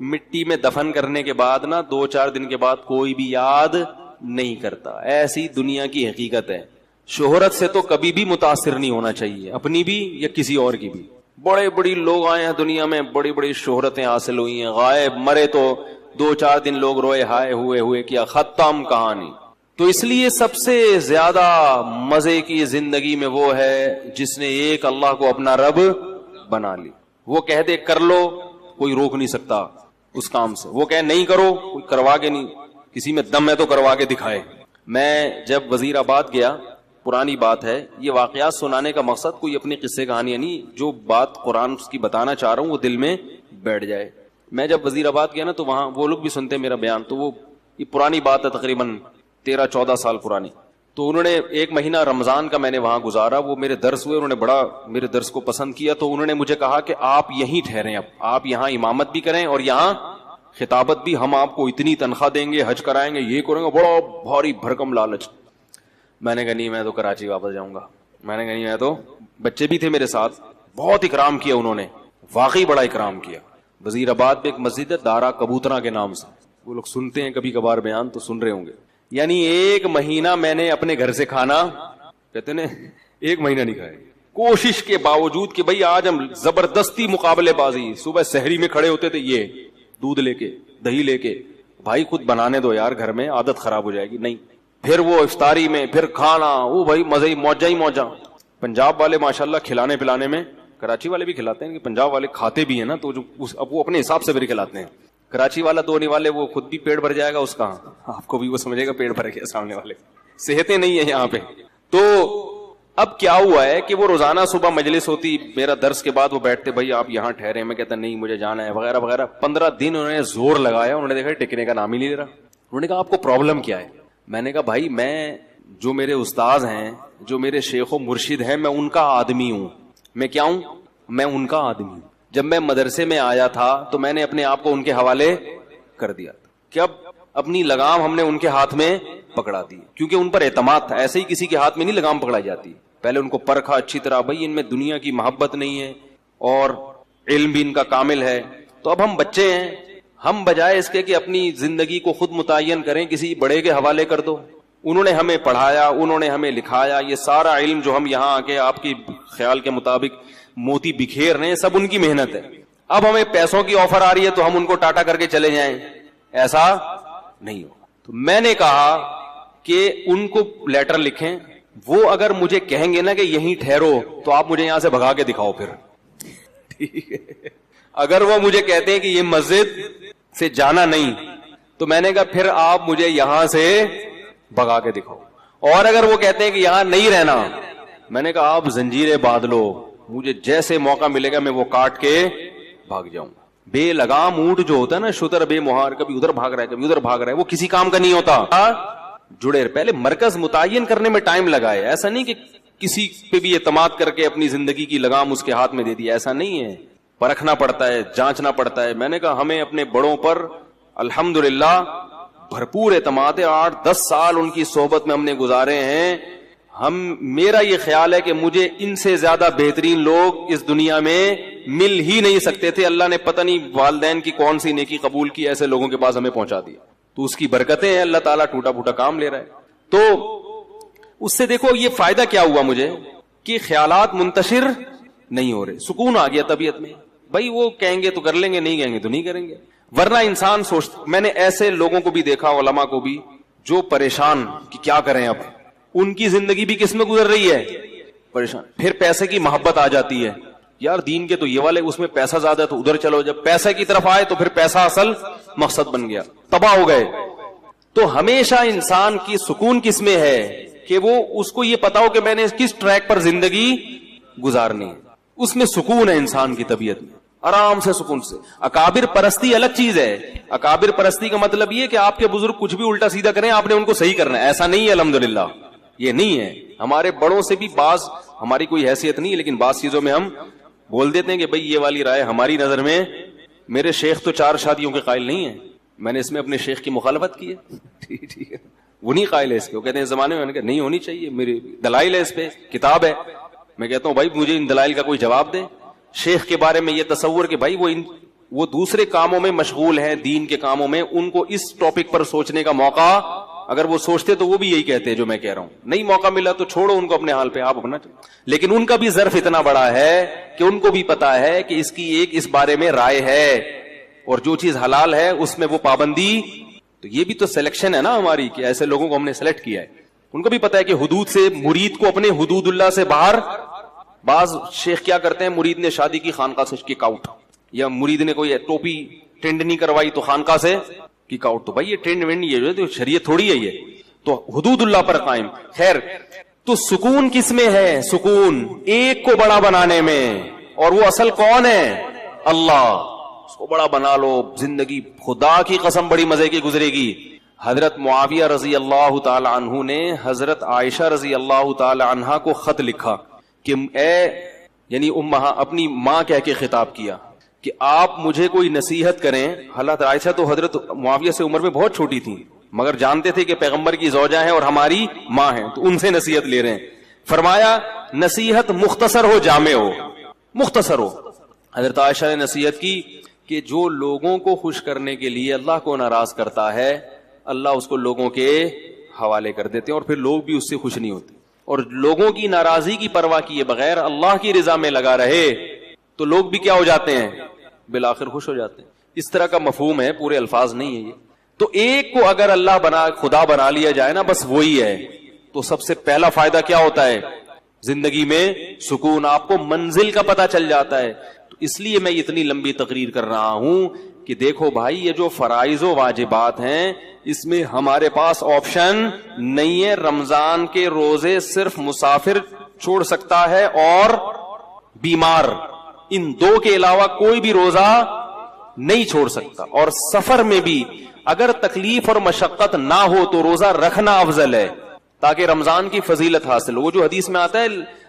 مٹی میں دفن کرنے کے بعد نا 2-4 دن کے بعد کوئی بھی یاد نہیں کرتا. ایسی دنیا کی حقیقت ہے. شہرت سے تو کبھی بھی متاثر نہیں ہونا چاہیے, اپنی بھی یا کسی اور کی بھی. بڑے بڑی لوگ آئے ہیں دنیا میں, بڑی بڑی شہرتیں حاصل ہوئی ہیں, غائب مرے تو 2-4 دن لوگ روئے ہائے ہوئے کیا, ختم کہانی. تو اس لیے سب سے زیادہ مزے کی زندگی میں وہ ہے جس نے ایک اللہ کو اپنا رب بنا لی. وہ کہہ دے کر لو, کوئی روک نہیں سکتا اس کام سے. وہ کہے نہیں کرو, کوئی کروا کے نہیں, کسی میں دم ہے تو کروا کے دکھائے. میں جب وزیر آباد گیا, پرانی بات ہے, یہ واقعات سنانے کا مقصد کوئی اپنی قصے کہانی نہیں, جو بات قرآن کی بتانا چاہ رہا ہوں وہ دل میں بیٹھ جائے. میں جب وزیر آباد گیا نا تو وہاں وہ لوگ بھی سنتے میرا بیان, تو وہ یہ پرانی بات ہے, تقریباً 13-14 سال پرانی. تو انہوں نے 1 مہینہ رمضان کا میں نے وہاں گزارا, وہ میرے درس ہوئے, انہوں نے بڑا میرے درس کو پسند کیا. تو انہوں نے مجھے کہا کہ آپ یہیں ٹھہریں, اب آپ یہاں امامت بھی کریں اور یہاں خطابت بھی, ہم آپ کو اتنی تنخواہ دیں گے, حج کرائیں گے, یہ کریں گے. بڑا بھاری بھرکم لالچ. میں نے کہا نہیں, میں تو کراچی واپس جاؤں گا. میں نے کہا نہیں, میں تو, بچے بھی تھے میرے ساتھ, بہت اکرام کیا انہوں نے, واقعی بڑا اکرام کیا. وزیر آباد میں ایک مسجد ہے دارا کبوترا کے نام سے, وہ لوگ سنتے ہیں کبھی کبھار بیان تو سن رہے ہوں گے. یعنی 1 مہینہ میں نے اپنے گھر سے کھانا, کہتے ہیں 1 مہینہ نہیں کھائے, کوشش کے باوجود کہ بھئی آج ہم زبردستی مقابلے بازی. صبح سحری میں کھڑے ہوتے تھے, یہ دودھ لے کے دہی لے کے, بھائی خود بنانے دو یار گھر میں, عادت خراب ہو جائے گی. نہیں, پھر وہ افطاری میں پھر کھانا, وہ بھائی مزے ہی موجہ. پنجاب والے ماشاءاللہ کھلانے پلانے میں, کراچی والے بھی کھلاتے ہیں کہ پنجاب والے کھاتے بھی ہیں نا, تو جو اب وہ اپنے حساب سے بھی کھلاتے ہیں. کراچی والا دھونے والے وہ خود بھی پیٹ بھر جائے گا اس کا, آپ کو بھی وہ سمجھے گا پیٹ بھر گیا, سامنے والے صحتیں نہیں ہیں یہاں پہ. تو اب کیا ہوا ہے کہ وہ روزانہ صبح مجلس ہوتی, میرا درس کے بعد وہ بیٹھتے, بھائی آپ یہاں ٹھہرے, میں کہتا نہیں مجھے جانا ہے وغیرہ وغیرہ. 15 دن انہوں نے زور لگایا, انہوں نے دیکھا ٹکنے کا نام ہی نہیں لے رہا. انہوں نے کہا آپ کو پرابلم کیا ہے؟ میں نے کہا بھائی میں, جو میرے استاذ ہیں, جو میرے شیخ و مرشد ہیں, میں ان کا آدمی ہوں. میں کیا ہوں؟ میں ان کا آدمی ہوں. جب میں مدرسے میں آیا تھا تو میں نے اپنے آپ کو ان کے حوالے کر دیا تھا, کہ اب اپنی لگام ہم نے ان کے ہاتھ میں پکڑا دی, کیونکہ ان پر اعتماد تھا. ایسے ہی کسی کے ہاتھ میں نہیں لگام پکڑائی جاتی, پہلے ان کو پرکھا اچھی طرح, بھائی ان میں دنیا کی محبت نہیں ہے اور علم بھی ان کا کامل ہے. تو اب ہم بچے ہیں, ہم بجائے اس کے کہ اپنی زندگی کو خود متعین کریں, کسی بڑے کے حوالے کر دو. انہوں نے ہمیں پڑھایا, انہوں نے ہمیں لکھایا. یہ سارا علم جو ہم یہاں آ کے آپ کی خیال کے مطابق موتی بکھیر رہے ہیں, سب ان کی محنت ہے. اب ہمیں پیسوں کی آفر آ رہی ہے تو ہم ان کو ٹاٹا کر کے چلے جائیں, ایسا نہیں ہو. تو میں نے کہا کہ ان کو لیٹر لکھیں, وہ اگر مجھے کہیں گے نا کہ یہیں ٹھہرو تو آپ مجھے یہاں سے بھگا کے دکھاؤ پھر, ٹھیک ہے. اگر وہ مجھے کہتے ہیں کہ یہ مسجد سے جانا نہیں, تو میں نے کہا پھر آپ مجھے یہاں سے بھگا کے دکھاؤ. اور اگر وہ کہتے ہیں کہ یہاں نہیں رہنا, میں نے کہا آپ زنجیریں باندھ لو, مجھے جیسے موقع ملے گا میں وہ کاٹ کے بھاگ جاؤں گا. بے لگام اونٹ جو ہوتا ہے نا, شتر بے مہار, کبھی ادھر بھاگ رہا ہے کبھی ادھر بھاگ رہا ہے, وہ کسی کام کا نہیں ہوتا. جڑے پہلے مرکز متعین کرنے میں ٹائم لگائے, ایسا نہیں کہ کسی پہ بھی اعتماد کر کے اپنی زندگی کی لگام اس کے ہاتھ میں دے دی, ایسا نہیں ہے. پرکھنا پڑتا ہے, جانچنا پڑتا ہے. میں نے کہا ہمیں اپنے بڑوں پر الحمدللہ بھرپور اعتماد ہے. 8-10 سال ان کی صحبت میں ہم نے گزارے ہیں. میرا یہ خیال ہے کہ مجھے ان سے زیادہ بہترین لوگ اس دنیا میں مل ہی نہیں سکتے تھے. اللہ نے پتہ نہیں والدین کی کون سی نیکی قبول کی, ایسے لوگوں کے پاس ہمیں پہنچا دیا. تو اس کی برکتیں ہیں, اللہ تعالیٰ ٹوٹا پھوٹا کام لے رہا ہے. تو اس سے دیکھو یہ فائدہ کیا ہوا مجھے, کہ خیالات منتشر نہیں ہو رہے, سکون آ گیا طبیعت میں. بھائی وہ کہیں گے تو کر لیں گے, نہیں کہیں گے تو نہیں کریں گے. ورنہ انسان سوچتا, میں نے ایسے لوگوں کو بھی دیکھا, علماء کو بھی, جو پریشان کہ کیا کریں اب, ان کی زندگی بھی کس میں گزر رہی ہے, پریشان. پھر پیسے کی محبت آ جاتی ہے, یار دین کے تو یہ والے, اس میں پیسہ زیادہ ہے تو ادھر چلو. جب پیسے کی طرف آئے تو پھر پیسہ اصل مقصد بن گیا, تباہ ہو گئے. تو ہمیشہ انسان کی سکون کس میں ہے, کہ وہ اس کو یہ پتا ہو کہ میں نے کس ٹریک پر زندگی گزارنی ہے. اس میں سکون ہے انسان کی طبیعت میں. آرام سے سکون سے. اکابر پرستی الگ چیز ہے. اکابر پرستی کا مطلب یہ کہ آپ کے بزرگ کچھ بھی الٹا سیدھا کریں آپ نے ان کو صحیح کرنا ہے. ایسا نہیں ہے الحمدللہ, یہ نہیں ہے. ہمارے بڑوں سے بھی بعض, ہماری کوئی حیثیت نہیں ہے لیکن بعض چیزوں میں ہم بول دیتے ہیں کہ بھئی یہ والی رائے ہماری نظر میں, میرے شیخ تو 4 شادیوں کے قائل نہیں ہیں, میں نے اس میں اپنے شیخ کی مخالفت کی ہے. ٹھیک ہے, وہ نہیں قائل ہے اس کے, وہ کہتے ہیں زمانے میں, میں نے کہا نہیں ہونی چاہیے, میری دلائل ہے, اس پہ کتاب ہے. میں کہتا ہوں بھائی مجھے ان دلائل کا کوئی جواب دے. شیخ کے بارے میں یہ تصور کہ بھائی وہ دوسرے کاموں میں مشغول ہیں, دین کے کاموں میں, ان کو اس ٹاپک پر سوچنے کا موقع, اگر وہ سوچتے تو وہ بھی یہی کہتے ہیں جو میں کہہ رہا ہوں. نہیں موقع ملا تو چھوڑو ان کو اپنے حال پہ, آپ اپنا. لیکن ان کا بھی ظرف اتنا بڑا ہے کہ ان کو بھی پتا ہے کہ اس کی ایک اس بارے میں رائے ہے, اور جو چیز حلال ہے اس میں وہ پابندی. تو یہ بھی تو سلیکشن ہے نا ہماری, کہ ایسے لوگوں کو ہم نے سلیکٹ کیا ہے. ان کو بھی پتا ہے کہ حدود سے, مرید کو اپنے حدود اللہ سے باہر. بعض شیخ کیا کرتے ہیں, مرید نے شادی کی خانقاہ سے کک آؤٹ, یا مرید نے کوئی ٹوپی ٹرینڈ نہیں کروائی تو خانقاہ سے کک آؤٹ. تو بھائی یہ ٹرینڈ وینڈ یہ جو ہے شریعت تھوڑی ہے, یہ تو حدود اللہ پر قائم. خیر, تو سکون کس میں ہے؟ سکون ایک کو بڑا بنانے میں, اور وہ اصل کون ہے؟ اللہ. اس کو بڑا بنا لو, زندگی خدا کی قسم بڑی مزے کی گزرے گی. حضرت معاویہ رضی اللہ تعالی عنہ نے حضرت عائشہ رضی اللہ تعالی عنہا کو خط لکھا کہ اے, یعنی اپنی ماں کہہ کے خطاب کیا کہ آپ مجھے کوئی نصیحت کریں. حضرت عائشہ تو حضرت معاویہ سے عمر میں بہت چھوٹی تھی, مگر جانتے تھے کہ پیغمبر کی زوجہ ہیں اور ہماری ماں ہیں, تو ان سے نصیحت لے رہے ہیں. فرمایا نصیحت مختصر ہو, جامع ہو, مختصر ہو. حضرت عائشہ نے نصیحت کی کہ جو لوگوں کو خوش کرنے کے لیے اللہ کو ناراض کرتا ہے, اللہ اس کو لوگوں کے حوالے کر دیتے ہیں, اور پھر لوگ بھی اس سے خوش نہیں ہوتے. اور لوگوں کی ناراضی کی پرواہ کیے بغیر اللہ کی رضا میں لگا رہے تو لوگ بھی کیا ہو جاتے ہیں؟ بالآخر خوش ہو جاتے ہیں. اس طرح کا مفہوم ہے, پورے الفاظ نہیں ہے یہ. تو ایک کو اگر اللہ خدا بنا لیا جائے نا, بس وہی ہے, تو سب سے پہلا فائدہ کیا ہوتا ہے زندگی میں؟ سکون. آپ کو منزل کا پتہ چل جاتا ہے. تو اس لیے میں اتنی لمبی تقریر کر رہا ہوں کہ دیکھو بھائی, یہ جو فرائض و واجبات ہیں اس میں ہمارے پاس آپشن نہیں ہے. رمضان کے روزے صرف مسافر چھوڑ سکتا ہے اور بیمار, ان 2 کے علاوہ کوئی بھی روزہ نہیں چھوڑ سکتا. اور سفر میں بھی اگر تکلیف اور مشقت نہ ہو تو روزہ رکھنا افضل ہے, تاکہ رمضان کی فضیلت حاصل ہو. وہ جو حدیث میں آتا ہے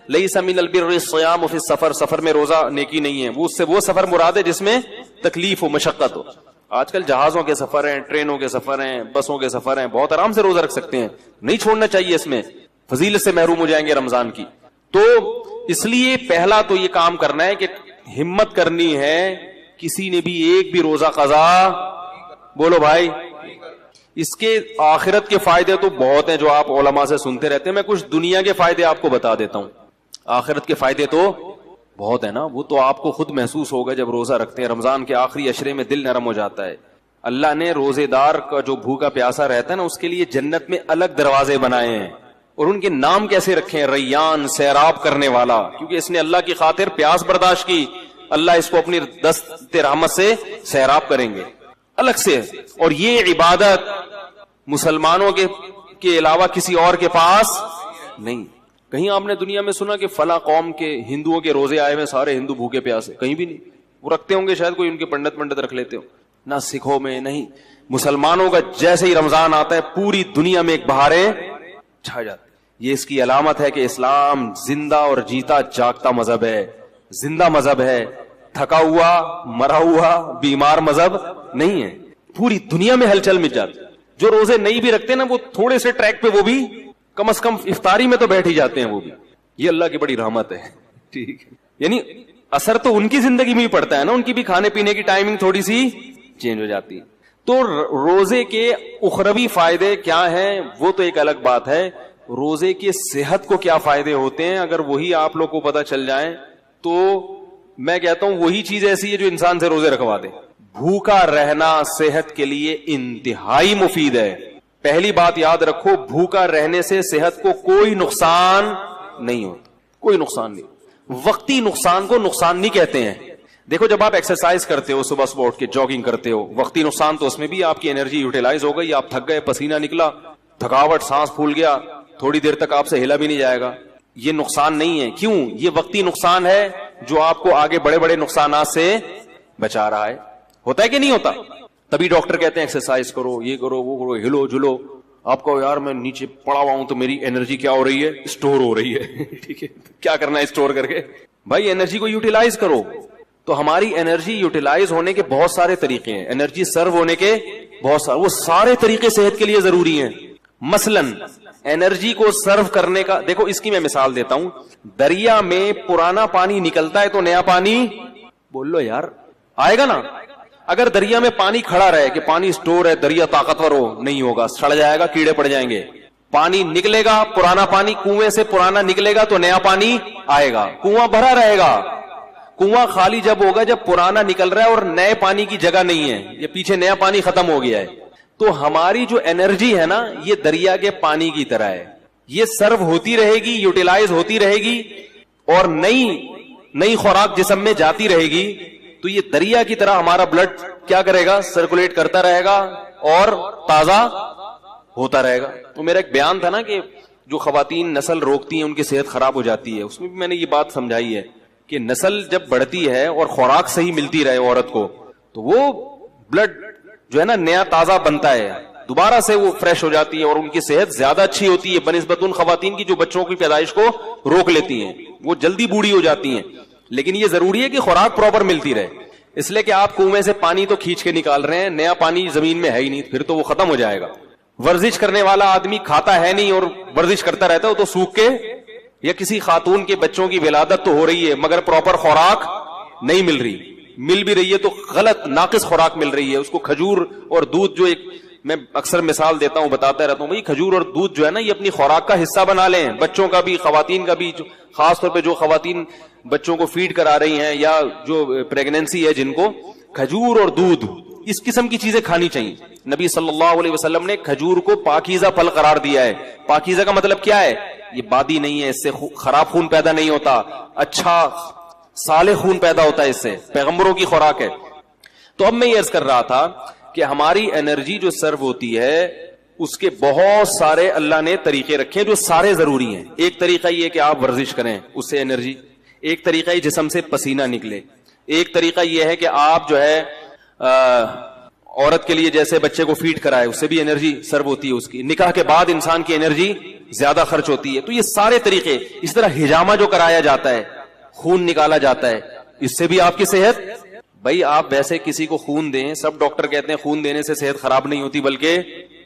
لیس من البر الصیام فی السفر, سفر میں روزہ نیکی نہیں ہے, وہ اس سے وہ سفر مراد ہے جس میں تکلیف ہو, مشقت ہو. آج کل جہازوں کے سفر ہیں, ٹرینوں کے سفر ہیں, بسوں کے سفر ہیں, بہت آرام سے روزہ رکھ سکتے ہیں, نہیں چھوڑنا چاہیے, اس میں فضیلت سے محروم ہو جائیں گے رمضان کی. تو اس لیے پہلا تو یہ کام کرنا ہے کہ ہمت کرنی ہے, کسی نے بھی ایک بھی روزہ قضا, بولو بھائی. اس کے آخرت کے فائدے تو بہت ہیں جو آپ علماء سے سنتے رہتے ہیں, میں کچھ دنیا کے فائدے آپ کو بتا دیتا ہوں. آخرت کے فائدے تو بہت ہے نا, وہ تو آپ کو خود محسوس ہوگا جب روزہ رکھتے ہیں. رمضان کے آخری عشرے میں دل نرم ہو جاتا ہے. اللہ نے روزے دار کا جو بھوکا پیاسا رہتا ہے نا, اس کے لیے جنت میں الگ دروازے بنائے ہیں, اور ان کے نام کیسے رکھے ہیں؟ ریان, سیراب کرنے والا, کیونکہ اس نے اللہ کی خاطر پیاس برداشت کی. اللہ اس کو اپنی دست رحمت سے سیراب کریں گے الگ سے. اور یہ عبادت مسلمانوں کے علاوہ کسی اور کے پاس نہیں. کہیں آپ نے دنیا میں سنا کہ فلاں قوم کے ہندوؤں کے روزے آئے ہوئے, سارے ہندو بھوکے پیاسے؟ کہیں بھی نہیں. وہ رکھتے ہوں گے شاید, کوئی ان کے پنڈت رکھ لیتے ہو, نہ سکھوں میں نہیں. مسلمانوں کا جیسے ہی رمضان آتا ہے پوری دنیا میں ایک بہاریں چھا جاتی. یہ اس کی علامت ہے کہ اسلام زندہ اور جیتا جاگتا مذہب ہے, زندہ مذہب ہے, تھکا ہوا مرا ہوا بیمار مذہب نہیں ہے. پوری دنیا میں ہلچل مچ جاتی. جو روزے نہیں بھی رکھتے نا, وہ تھوڑے سے ٹریک پہ وہ بھی کم از کم افطاری میں تو بیٹھ ہی جاتے ہیں, وہ بھی. یہ اللہ کی بڑی رحمت ہے. ٹھیک ہے, یعنی اثر تو ان کی زندگی میں ہی پڑتا ہے نا, ان کی بھی کھانے پینے کی ٹائمنگ تھوڑی سی چینج ہو جاتی ہے. تو روزے کے اخروی فائدے کیا ہیں وہ تو ایک الگ بات ہے. روزے کی صحت کو کیا فائدے ہوتے ہیں, اگر وہی آپ لوگ کو پتا چل جائیں تو میں کہتا ہوں وہی چیز ایسی ہے جو انسان سے روزے رکھوا دے. بھوکا رہنا صحت کے لیے انتہائی مفید ہے. پہلی بات یاد رکھو, بھوکا رہنے سے صحت کو کوئی نقصان نہیں ہوتا, کوئی نقصان نہیں. وقتی نقصان کو نقصان نہیں کہتے ہیں. دیکھو جب آپ ایکسرسائز کرتے ہو, صبح صبح اٹھ کے جاگنگ کرتے ہو, وقتی نقصان تو اس میں بھی آپ کی انرجی یوٹیلائز ہو گئی, آپ تھک گئے, پسینہ نکلا, تھکاوٹ, سانس پھول گیا, تھوڑی دیر تک آپ سے ہلا بھی نہیں جائے گا. یہ نقصان نہیں ہے. کیوں؟ یہ وقتی نقصان ہے جو آپ کو آگے بڑے بڑے نقصانات سے بچا رہا ہے. ہوتا ہے کہ نہیں ہوتا؟ تبھی ڈاکٹر کہتے ہیں ایکسرسائز کرو, یہ کرو, وہ کرو, ہلو جلو. آپ کو یار میں نیچے پڑا ہوا ہوں تو میری انرجی کیا ہو رہی ہے؟ اسٹور ہو رہی ہے. ٹھیک ہے, کیا کرنا ہے اسٹور کر کے؟ بھائی انرجی کو یوٹیلائز کرو. تو ہماری انرجی یوٹیلائز ہونے کے بہت سارے طریقے ہیں, انرجی سرو ہونے کے بہت سارے, وہ سارے طریقے صحت کے لیے ضروری ہیں. مثلاً انرجی کو سرو کرنے کا دیکھو, اس کی میں مثال دیتا ہوں. دریا میں پرانا پانی نکلتا ہے تو نیا پانی, بول لو یار, آئے گا نا. اگر دریا میں پانی کھڑا رہے کہ پانی اسٹور ہے, دریا طاقتور ہو, نہیں ہوگا, سڑ جائے گا, کیڑے پڑ جائیں گے. پانی نکلے گا, پرانا پانی کنویں سے پرانا نکلے گا تو نیا پانی آئے گا. کنواں بھرا رہے گا. کنواں خالی جب ہوگا جب پرانا نکل رہا ہے اور نئے پانی کی جگہ نہیں ہے, یہ پیچھے نیا پانی ختم ہو گیا ہے. تو ہماری جو انرجی ہے نا, یہ دریا کے پانی کی طرح ہے, یہ سرو ہوتی رہے گی, یوٹیلائز ہوتی رہے گی, اور نئی خوراک جسم میں جاتی رہے گی. تو یہ دریا کی طرح ہمارا بلڈ کیا کرے گا؟ سرکولیٹ کرتا رہے گا اور تازہ ہوتا رہے گا. تو میرا ایک بیان تھا نا کہ جو خواتین نسل روکتی ہیں ان کی صحت خراب ہو جاتی ہے, اس میں بھی میں نے یہ بات سمجھائی ہے کہ نسل جب بڑھتی ہے اور خوراک صحیح ملتی رہے عورت کو, تو وہ بلڈ جو ہے نا نیا تازہ بنتا ہے, دوبارہ سے وہ فریش ہو جاتی ہے اور ان کی صحت زیادہ اچھی ہوتی ہے بنسبت ان خواتین کی جو بچوں کی پیدائش کو روک لیتی ہیں. وہ جلدی بوڑھی ہو جاتی ہیں. لیکن یہ ضروری ہے کہ خوراک پراپر ملتی رہے, اس لیے کہ آپ کنویں سے پانی تو کھینچ کے نکال رہے ہیں, نیا پانی زمین میں ہے ہی نہیں, پھر تو وہ ختم ہو جائے گا. ورزش کرنے والا آدمی کھاتا ہے نہیں اور ورزش کرتا رہتا ہے, وہ تو سوکھ کے, یا کسی خاتون کے بچوں کی ولادت تو ہو رہی ہے مگر پراپر خوراک نہیں مل رہی, مل بھی رہی ہے تو غلط ناقص خوراک مل رہی ہے. اس کو کھجور اور دودھ, جو ایک میں اکثر مثال دیتا ہوں, بتاتا رہتا ہوں, بھائی کھجور اور دودھ جو ہے نا یہ اپنی خوراک کا حصہ بنا لیں, بچوں کا بھی, خواتین کا بھی, خاص طور پہ جو خواتین بچوں کو فیڈ کرا رہی ہیں یا جو پریگنینسی ہے جن کو, کھجور اور دودھ اس قسم کی چیزیں کھانی چاہیے. نبی صلی اللہ علیہ وسلم نے کھجور کو پاکیزہ پھل قرار دیا ہے. پاکیزہ کا مطلب کیا ہے؟ یہ بادی نہیں ہے, اس سے خراب خون پیدا نہیں ہوتا, اچھا صالح خون پیدا ہوتا ہے, اس سے پیغمبروں کی خوراک ہے. تو اب میں یہ عرض کر رہا تھا کہ ہماری انرجی جو سرو ہوتی ہے اس کے بہت سارے اللہ نے طریقے رکھے ہیں جو سارے ضروری ہیں. ایک طریقہ یہ کہ آپ ورزش کریں, اس سے انرجی. ایک طریقہ یہ جسم سے پسینہ نکلے. ایک طریقہ یہ ہے کہ آپ جو ہے عورت کے لیے جیسے بچے کو فیڈ کرائے, اس سے بھی انرجی سرو ہوتی ہے. اس کی نکاح کے بعد انسان کی انرجی زیادہ خرچ ہوتی ہے. تو یہ سارے طریقے. اس طرح حجامہ جو کرایا جاتا ہے, خون نکالا جاتا ہے, اس سے بھی آپ کی صحت. بھائی آپ ویسے کسی کو خون دیں, سب ڈاکٹر کہتے ہیں خون دینے سے صحت خراب نہیں ہوتی, بلکہ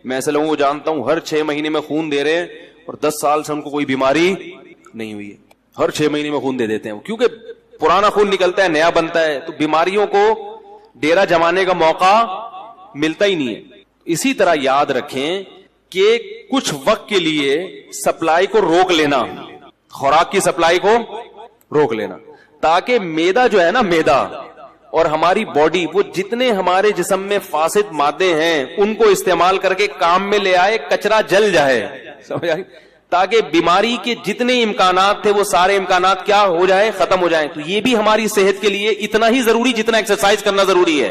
میں ایسے لوگوں کو جانتا ہوں ہر 6 مہینے میں خون دے رہے ہیں اور 10 سال سے ان کو کوئی بیماری نہیں ہوئی ہے. ہر 6 مہینے میں خون دے دیتے ہیں, کیونکہ پرانا خون نکلتا ہے, نیا بنتا ہے, تو بیماریوں کو ڈیرا جمانے کا موقع ملتا ہی نہیں ہے. اسی طرح یاد رکھیں کہ کچھ وقت کے لیے سپلائی کو روک لینا, خوراک کی سپلائی کو روک لینا, تاکہ میدا جو ہے نا, میدا اور ہماری باڈی, وہ جتنے ہمارے جسم میں فاسد مادے ہیں ان کو استعمال کر کے کام میں لے آئے, کچرا جل جائے, سمجھ آئی, تاکہ بیماری کے جتنے امکانات تھے وہ سارے امکانات کیا ہو جائیں, ختم ہو جائیں. تو یہ بھی ہماری صحت کے لیے اتنا ہی ضروری جتنا ایکسرسائز کرنا ضروری ہے.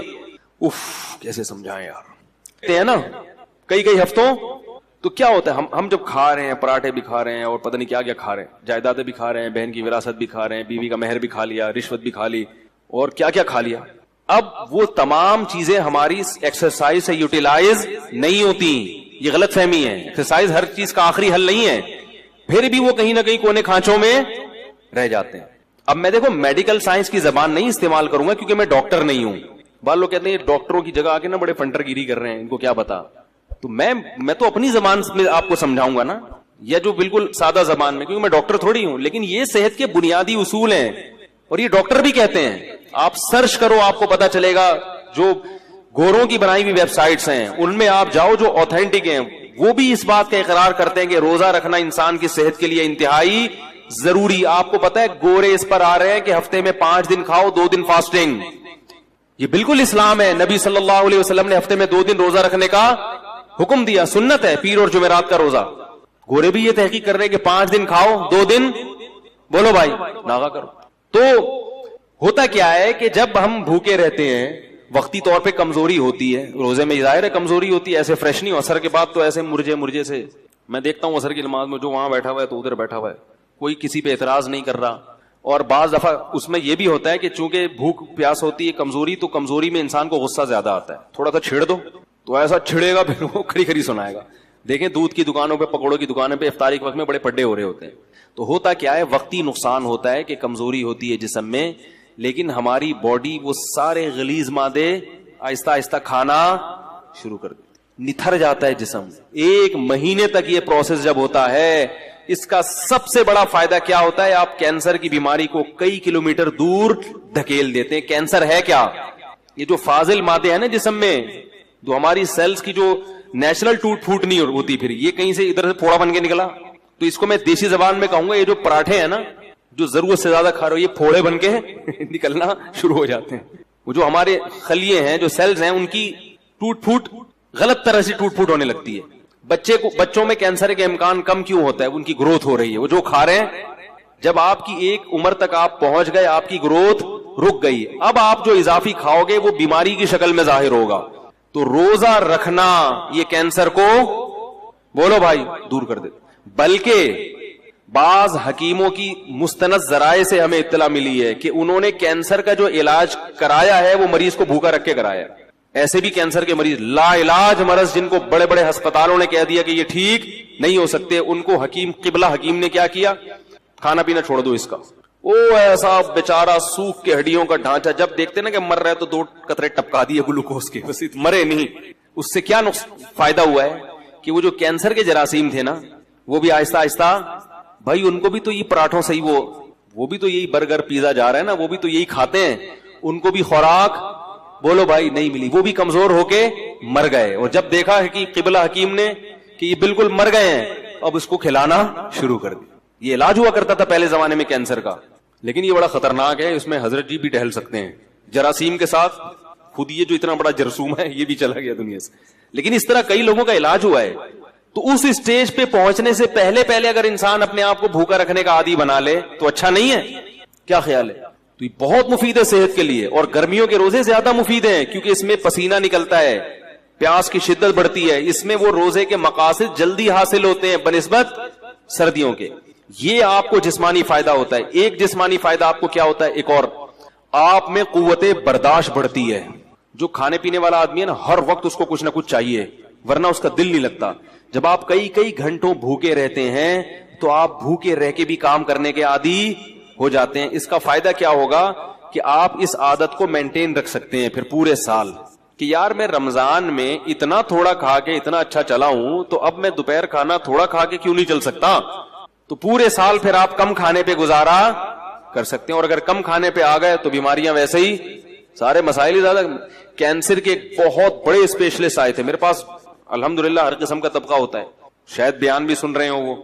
اف, کیسے سمجھائیں یار, ہے نا کئی ہفتوں. تو کیا ہوتا ہے, ہم جب کھا رہے ہیں, پراٹھے بھی کھا رہے ہیں اور پتہ نہیں کیا کیا کھا رہے ہیں, جائیدادیں بھی کھا رہے ہیں, بہن کی وراثت بھی کھا رہے ہیں, بیوی کا مہر بھی کھا لیا, رشوت بھی کھا لی, اور کیا کیا کھا لیا. اب وہ تمام چیزیں ہماری ایکسرسائز سے یوٹیلائز نہیں ہوتی. یہ غلط فہمی ہے. ایکسرسائز ہر چیز کا آخری حل نہیں ہے, پھر بھی وہ کہیں نہ کہیں کونے کھانچوں میں رہ جاتے ہیں. اب میں دیکھو میڈیکل سائنس کی زبان نہیں استعمال کروں گا کیونکہ میں ڈاکٹر نہیں ہوں. بعض لوگ کہتے ہیں ڈاکٹروں کی جگہ آ کے نا بڑے فنٹر گیری کر رہے ہیں, ان کو کیا پتا. تو میں تو اپنی زبان میں آپ کو سمجھاؤں گا نا, یا جو بالکل سادہ زبان میں, کیونکہ میں ڈاکٹر تھوڑی ہوں. لیکن یہ صحت کے بنیادی اصول ہیں اور یہ ڈاکٹر بھی کہتے ہیں. آپ سرچ کرو, آپ کو پتا چلے گا. جو گوروں کی بنائی ہوئی ویب سائٹس ہیں ان میں آپ جاؤ جو اوتھینٹک ہیں, وہ بھی اس بات کا اقرار کرتے ہیں کہ روزہ رکھنا انسان کی صحت کے لیے انتہائی ضروری. آپ کو پتا ہے گورے اس پر آ رہے ہیں کہ ہفتے میں 5 دن کھاؤ, 2 دن فاسٹنگ. یہ بالکل اسلام ہے. نبی صلی اللہ علیہ وسلم نے ہفتے میں 2 دن روزہ رکھنے کا حکم دیا, سنت ہے, پیر اور جمعرات کا روزہ. گورے بھی یہ تحقیق کر رہے ہیں کہ 5 دن کھاؤ, 2 دن بولو بھائی ناغا کرو. تو ہوتا کیا ہے کہ جب ہم بھوکے رہتے ہیں, وقتی طور پہ کمزوری ہوتی ہے, روزے میں ظاہر ہے کمزوری ہوتی ہے, ایسے فریش نہیں ہو. اثر کے بعد تو ایسے مرجے سے میں دیکھتا ہوں اثر کی نماز میں جو وہاں بیٹھا ہوا ہے تو ادھر بیٹھا ہوا ہے, کوئی کسی پہ اعتراض نہیں کر رہا, اور بعض دفعہ اس میں یہ بھی ہوتا ہے کہ چونکہ بھوک پیاس ہوتی ہے کمزوری، تو کمزوری میں انسان کو غصہ زیادہ آتا ہے، تھوڑا سا چھیڑ دو تو ایسا چھڑے گا پھر وہ کھڑی کھڑی سنائے گا. دیکھیں دودھ کی دکانوں پہ، پکوڑوں کی دکانوں پہ افطاری کے وقت میں بڑے پڈے ہو رہے ہوتے ہیں. تو ہوتا کیا ہے، وقتی نقصان ہوتا ہے کہ کمزوری ہوتی ہے جسم میں، لیکن ہماری باڈی وہ سارے غلیظ مادے آہستہ آہستہ کھانا شروع کر دیتی، نتھر جاتا ہے جسم. 1 مہینے تک یہ پروسیس جب ہوتا ہے، اس کا سب سے بڑا فائدہ کیا ہوتا ہے، آپ کینسر کی بیماری کو کئی کلومیٹر دور دھکیل دیتے ہیں. کینسر ہے کیا؟ یہ جو فاضل مادے ہیں نا جسم میں، جو ہماری سیلز کی جو نیچرل ٹوٹ پھوٹ نہیں ہوتی، پھر یہ کہیں سے ادھر سے پھوڑا بن کے نکلا. تو اس کو میں دیسی زبان میں کہوں گا، یہ جو پراٹھے ہیں نا جو ضرورت سے زیادہ کھا رہے ہو، یہ پھوڑے بن کے نکلنا شروع ہو جاتے ہیں. وہ جو ہمارے خلیے ہیں، جو سیلز ہیں، ان کی ٹوٹ پھوٹ غلط طرح سے ٹوٹ پھوٹ ہونے لگتی ہے. بچوں میں کینسر کے امکان کم کیوں ہوتا ہے؟ ان کی گروتھ ہو رہی ہے، وہ جو کھا رہے ہیں. جب آپ کی ایک عمر تک آپ پہنچ گئے، آپ کی گروتھ رک گئی، اب آپ جو اضافی کھاؤ گے وہ بیماری کی شکل میں ظاہر ہوگا. تو روزہ رکھنا یہ کینسر کو، بولو بھائی، دور کر دے. بلکہ بعض حکیموں کی مستند ذرائع سے ہمیں اطلاع ملی ہے کہ انہوں نے کینسر کا جو علاج کرایا ہے وہ مریض کو بھوکا رکھ کے کرایا. ایسے بھی کینسر کے مریض لا علاج مرض، جن کو بڑے بڑے ہسپتالوں نے کہہ دیا کہ یہ ٹھیک نہیں ہو سکتے، ان کو قبلہ حکیم نے کیا کیا، کھانا پینا چھوڑ دو اس کا. او ایسا بیچارہ سوکھ کے ہڈیوں کا ڈھانچہ، جب دیکھتے نا کہ مر رہا ہے تو 2 قطرے ٹپکا دیے گلوکوز کے، بس مرے نہیں. اس سے کیا فائدہ ہوا ہے کہ وہ جو کینسر کے جراثیم تھے نا، وہ بھی آہستہ آہستہ، بھائی ان کو بھی تو یہ پراٹھوں سے ہی وہ بھی تو یہی برگر پیزا جا رہا ہے نا، وہ بھی تو یہی کھاتے ہیں، ان کو بھی خوراک، بولو بھائی، نہیں ملی، وہ بھی کمزور ہو کے مر گئے. اور جب دیکھا ہے کہ قبلہ حکیم نے کہ یہ بالکل مر گئے ہیں، اب اس کو کھلانا شروع کر دی. یہ علاج ہوا کرتا تھا پہلے زمانے میں کینسر کا، لیکن یہ بڑا خطرناک ہے. اس میں حضرت جی بھی ٹہل سکتے ہیں جراثیم کے ساتھ. خود یہ جو اتنا بڑا جرثوم ہے یہ بھی چلا گیا دنیا سے، لیکن اس طرح کئی لوگوں کا علاج ہوا ہے. تو اس اسٹیج پہ پہنچنے سے پہلے اگر انسان اپنے آپ کو بھوکا رکھنے کا عادی بنا لے تو اچھا نہیں ہے؟ کیا خیال ہے؟ تو یہ بہت مفید ہے صحت کے لیے. اور گرمیوں کے روزے زیادہ مفید ہیں کیونکہ اس میں پسینہ نکلتا ہے، پیاس کی شدت بڑھتی ہے، اس میں وہ روزے کے مقاصد جلدی حاصل ہوتے ہیں بنسبت سردیوں کے. یہ آپ کو جسمانی فائدہ ہوتا ہے. ایک جسمانی فائدہ آپ کو کیا ہوتا ہے، ایک اور، آپ میں قوت برداشت بڑھتی ہے. جو کھانے پینے والا آدمی ہے نا، ہر وقت اس کو کچھ نہ کچھ چاہیے، ورنہ اس کا دل نہیں لگتا. جب آپ کئی گھنٹوں بھوکے رہتے ہیں تو آپ بھوکے رہ کے بھی کام کرنے کے عادی ہو جاتے ہیں. اس کا فائدہ کیا ہوگا کہ آپ اس عادت کو مینٹین رکھ سکتے ہیں پھر پورے سال، کہ یار میں رمضان میں اتنا تھوڑا کھا کے اتنا اچھا چلا ہوں، تو اب میں دوپہر کھانا تھوڑا کھا کے کیوں نہیں چل سکتا. تو پورے سال پھر آپ کم کھانے پہ گزارا کر سکتے ہیں. اور اگر کم کھانے پہ آ گئے تو بیماریاں ویسے ہی، سارے مسائل ہی زیادہ. کینسر کے بہت بڑے اسپیشلسٹ آئے تھے میرے پاس، الحمدللہ ہر قسم کا طبقہ ہوتا ہے، شاید بیان بھی سن رہے ہوں. وہ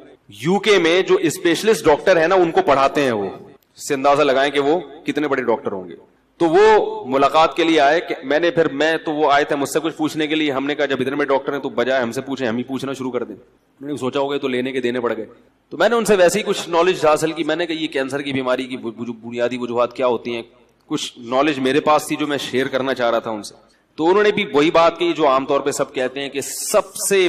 یو کے میں جو اسپیشلسٹ ڈاکٹر ہیں نا، ان کو پڑھاتے ہیں. وہ اس سے اندازہ لگائیں کہ وہ کتنے بڑے ڈاکٹر ہوں گے. تو وہ ملاقات کے لیے آئے، میں تو وہ آئے تھے مجھ سے کچھ پوچھنے کے لیے. ہم نے کہا جب اتنے بڑے ڈاکٹر ہیں تو بجائے ہم سے پوچھیں ہم ہی پوچھنا شروع کر دیں. میں نے سوچا ہوگا تو لینے کے دینے پڑ گئے. تو میں نے ان سے ویسے ہی کچھ نالج حاصل کی. میں نے کہا یہ کینسر کی بیماری کی بنیادی وجوہات کیا ہوتی ہیں، کچھ نالج میرے پاس تھی جو میں شیئر کرنا چاہ رہا تھا ان سے. تو انہوں نے بھی وہی بات کی جو عام طور پہ سب کہتے ہیں کہ سب سے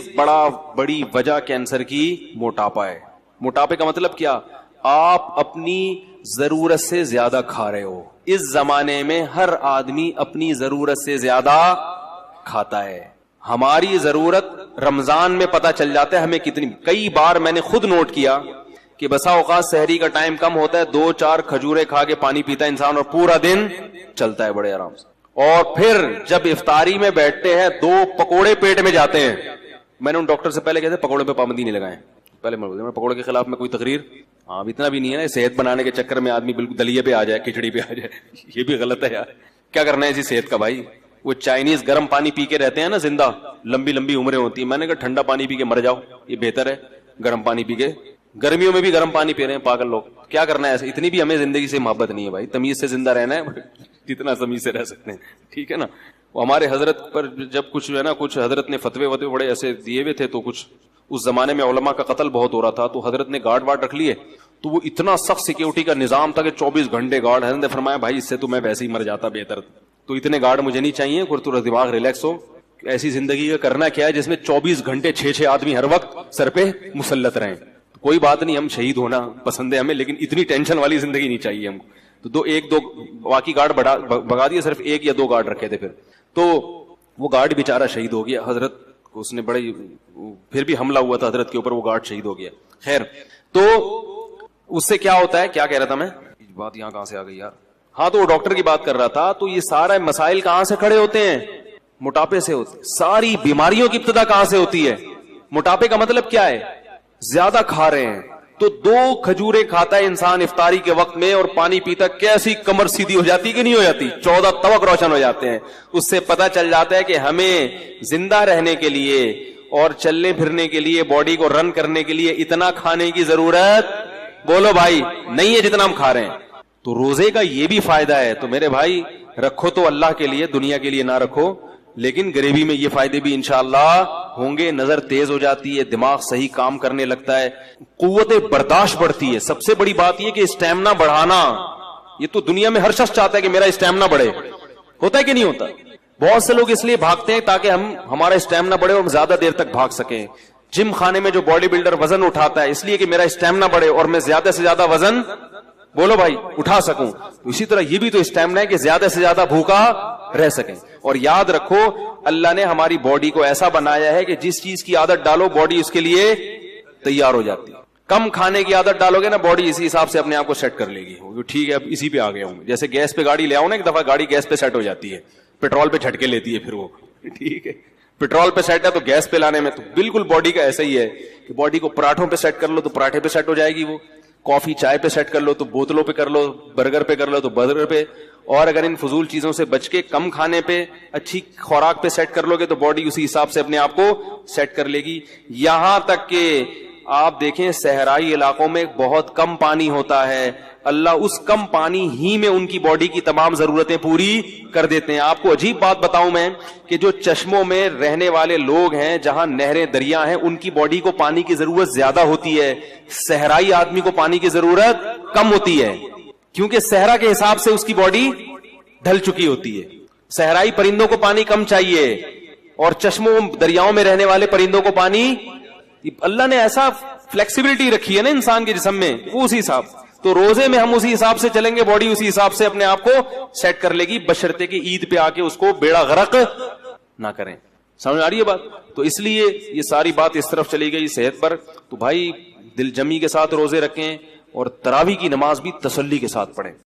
بڑی وجہ کینسر کی موٹاپا ہے. موٹاپے کا مطلب کیا؟ آپ اپنی ضرورت سے زیادہ کھا رہے ہو. اس زمانے میں ہر آدمی اپنی ضرورت سے زیادہ کھاتا ہے. ہماری ضرورت رمضان میں پتہ چل جاتا ہے ہمیں کتنی. کئی بار میں نے خود نوٹ کیا کہ بسا اوقات سحری کا ٹائم کم ہوتا ہے، 2-4 کھجورے کھا کے پانی پیتا ہے انسان اور پورا دن چلتا ہے بڑے آرام سے. اور پھر جب افطاری میں بیٹھتے ہیں 2 پکوڑے پیٹ میں جاتے ہیں. میں نے ان ڈاکٹر سے پہلے کہتے پکوڑے پہ پابندی نہیں لگائیں. پہلے میں پکوڑے کے خلاف میں کوئی تقریر، ہاں اتنا بھی نہیں ہے نا صحت بنانے کے چکر میں آدمی بالکل دلیے پہ آ جائے، کھچڑی پہ آ جائے، یہ بھی غلط ہے یار. کیا کرنا ہے اسی صحت کا بھائی. وہ چائنیز گرم پانی پی کے رہتے ہیں نا زندہ، لمبی عمریں ہوتی ہیں. میں نے کہا ٹھنڈا پانی پی کے مر جاؤ، یہ بہتر ہے گرم پانی پی کے. گرمیوں میں بھی گرم پانی پی رہے ہیں پاگل لوگ. کیا کرنا ہے ایسے؟ اتنی بھی ہمیں زندگی سے محبت نہیں ہے بھائی. تمیز سے زندہ رہنا ہے جتنا تمیز سے رہ سکتے ہیں، ٹھیک ہے نا. وہ ہمارے حضرت پر جب کچھ ہے نا، کچھ حضرت نے فتوے بڑے ایسے دیے ہوئے تھے. تو کچھ اس زمانے میں علماء کا قتل بہت ہو رہا تھا، تو حضرت نے گارڈ رکھ لیے. تو وہ اتنا سخت سیکیورٹی کا نظام تھا کہ 24 گھنٹے گارڈ. حضرت نے فرمایا بھائی اس سے تو میں ویسے ہی مر جاتا بہتر. تو اتنے گارڈ مجھے نہیں چاہیے، تھوڑا دماغ ریلیکس ہو. ایسی زندگی کا کرنا کیا ہے جس میں 24 گھنٹے 6 آدمی ہر وقت سر پہ مسلط رہیں. کوئی بات نہیں, ہم شہید ہونا پسند ہے ہمیں, لیکن اتنی ٹینشن والی زندگی نہیں چاہیے ہم کو. تو ایک دو باقی گارڈ بھگا دیے, صرف ایک یا دو گارڈ رکھے تھے. پھر تو وہ گارڈ بیچارہ شہید ہو گیا, حضرت کو اس نے بڑے, پھر بھی حملہ ہوا تھا حضرت کے اوپر, وہ گارڈ شہید ہو گیا. خیر, تو اس سے کیا ہوتا ہے, کیا کہہ رہا تھا میں, بات یہاں کہاں سے آ گئی یار. ہاں, تو وہ ڈاکٹر کی بات کر رہا تھا. تو یہ سارے مسائل کہاں سے کھڑے ہوتے ہیں, موٹاپے سے ہوتے ہیں. ساری بیماریوں کی ابتدا کہاں سے ہوتی ہے, موٹاپے کا مطلب کیا ہے, زیادہ کھا رہے ہیں. تو 2 کھجوریں کھاتا ہے انسان افطاری کے وقت میں اور پانی پیتا, کیسی کمر سیدھی ہو جاتی کہ نہیں ہو جاتی, 14 توق روشن ہو جاتے ہیں. اس سے پتہ چل جاتا ہے کہ ہمیں زندہ رہنے کے لیے اور چلنے پھرنے کے لیے, باڈی کو رن کرنے کے لیے اتنا کھانے کی ضرورت, بولو بھائی, نہیں ہے جتنا ہم کھا رہے ہیں. تو روزے کا یہ بھی فائدہ ہے. تو میرے بھائی رکھو تو اللہ کے لیے, دنیا کے لیے نہ رکھو, لیکن غریبی میں یہ فائدے بھی انشاءاللہ ہوں گے. نظر تیز ہو جاتی ہے, دماغ صحیح کام کرنے لگتا ہے, قوت برداشت بڑھتی ہے. سب سے بڑی بات یہ کہ اسٹیمنا بڑھانا, یہ تو دنیا میں ہر شخص چاہتا ہے کہ میرا اسٹیمنا بڑھے. ہوتا ہے کہ نہیں ہوتا؟ بہت سے لوگ اس لیے بھاگتے ہیں تاکہ ہمارا اسٹیمنا بڑھے اور ہم زیادہ دیر تک بھاگ سکیں. جم خانے میں جو باڈی بلڈر وزن اٹھاتا ہے اس لیے کہ میرا اسٹیمنا بڑھے اور میں زیادہ سے زیادہ وزن, بولو بھائی, اٹھا سکوں. اسی طرح یہ بھی تو اسٹیمنا ہے کہ زیادہ سے زیادہ بھوکا رہ سکیں. اور یاد رکھو, اللہ نے ہماری باڈی کو ایسا بنایا ہے کہ جس چیز کی عادت ڈالو باڈی اس کے لیے تیار ہو جاتی ہے. کم کھانے کی عادت ڈالو گے نا, باڈی اسی حساب سے اپنے آپ کو سیٹ کر لے گی. ٹھیک ہے, اب اسی پہ آ گیا ہوں. جیسے گیس پہ گاڑی لے آؤ نا, ایک دفعہ گاڑی گیس پہ سیٹ ہو جاتی ہے, پیٹرول پہ جھٹکے لیتی ہے پھر وہ, ٹھیک ہے. پیٹرول پہ سیٹ ہے تو گیس پہ لانے میں تو بالکل باڈی کا ایسا ہی ہے کہ باڈی کو پراٹھوں پہ سیٹ کر لو تو پراٹھے پہ سیٹ ہو جائے گی, وہ کافی چائے پہ سیٹ کر لو تو بوتلوں پہ کر لو, برگر پہ کر لو تو برگر پہ. اور اگر ان فضول چیزوں سے بچ کے کم کھانے پہ, اچھی خوراک پہ سیٹ کر لو گے تو باڈی اسی حساب سے اپنے آپ کو سیٹ کر لے گی. یہاں تک کہ آپ دیکھیں صحرائی علاقوں میں بہت کم پانی ہوتا ہے, اللہ اس کم پانی ہی میں ان کی باڈی کی تمام ضرورتیں پوری کر دیتے ہیں. آپ کو عجیب بات بتاؤں میں کہ جو چشموں میں رہنے والے لوگ ہیں, جہاں نہریں دریا ہیں, ان کی باڈی کو پانی کی ضرورت زیادہ ہوتی ہے, صحرائی آدمی کو پانی کی ضرورت کم ہوتی ہے, کیونکہ صحرا کے حساب سے اس کی باڈی ڈھل چکی ہوتی ہے. صحرائی پرندوں کو پانی کم چاہیے اور چشموں دریاؤں میں رہنے والے پرندوں کو پانی, اللہ نے ایسا فلیکسیبلٹی رکھی ہے نا انسان کے جسم میں, وہ اسی حساب. تو روزے میں ہم اسی حساب سے چلیں گے, باڈی اسی حساب سے اپنے آپ کو سیٹ کر لے گی, بشرطے کہ عید پہ آ کے اس کو بیڑا غرق نہ کریں. سمجھ آ رہی ہے بات؟ تو اس لیے یہ ساری بات اس طرف چلی گئی صحت پر. تو بھائی دل جمی کے ساتھ روزے رکھیں اور تراویح کی نماز بھی تسلی کے ساتھ پڑھیں.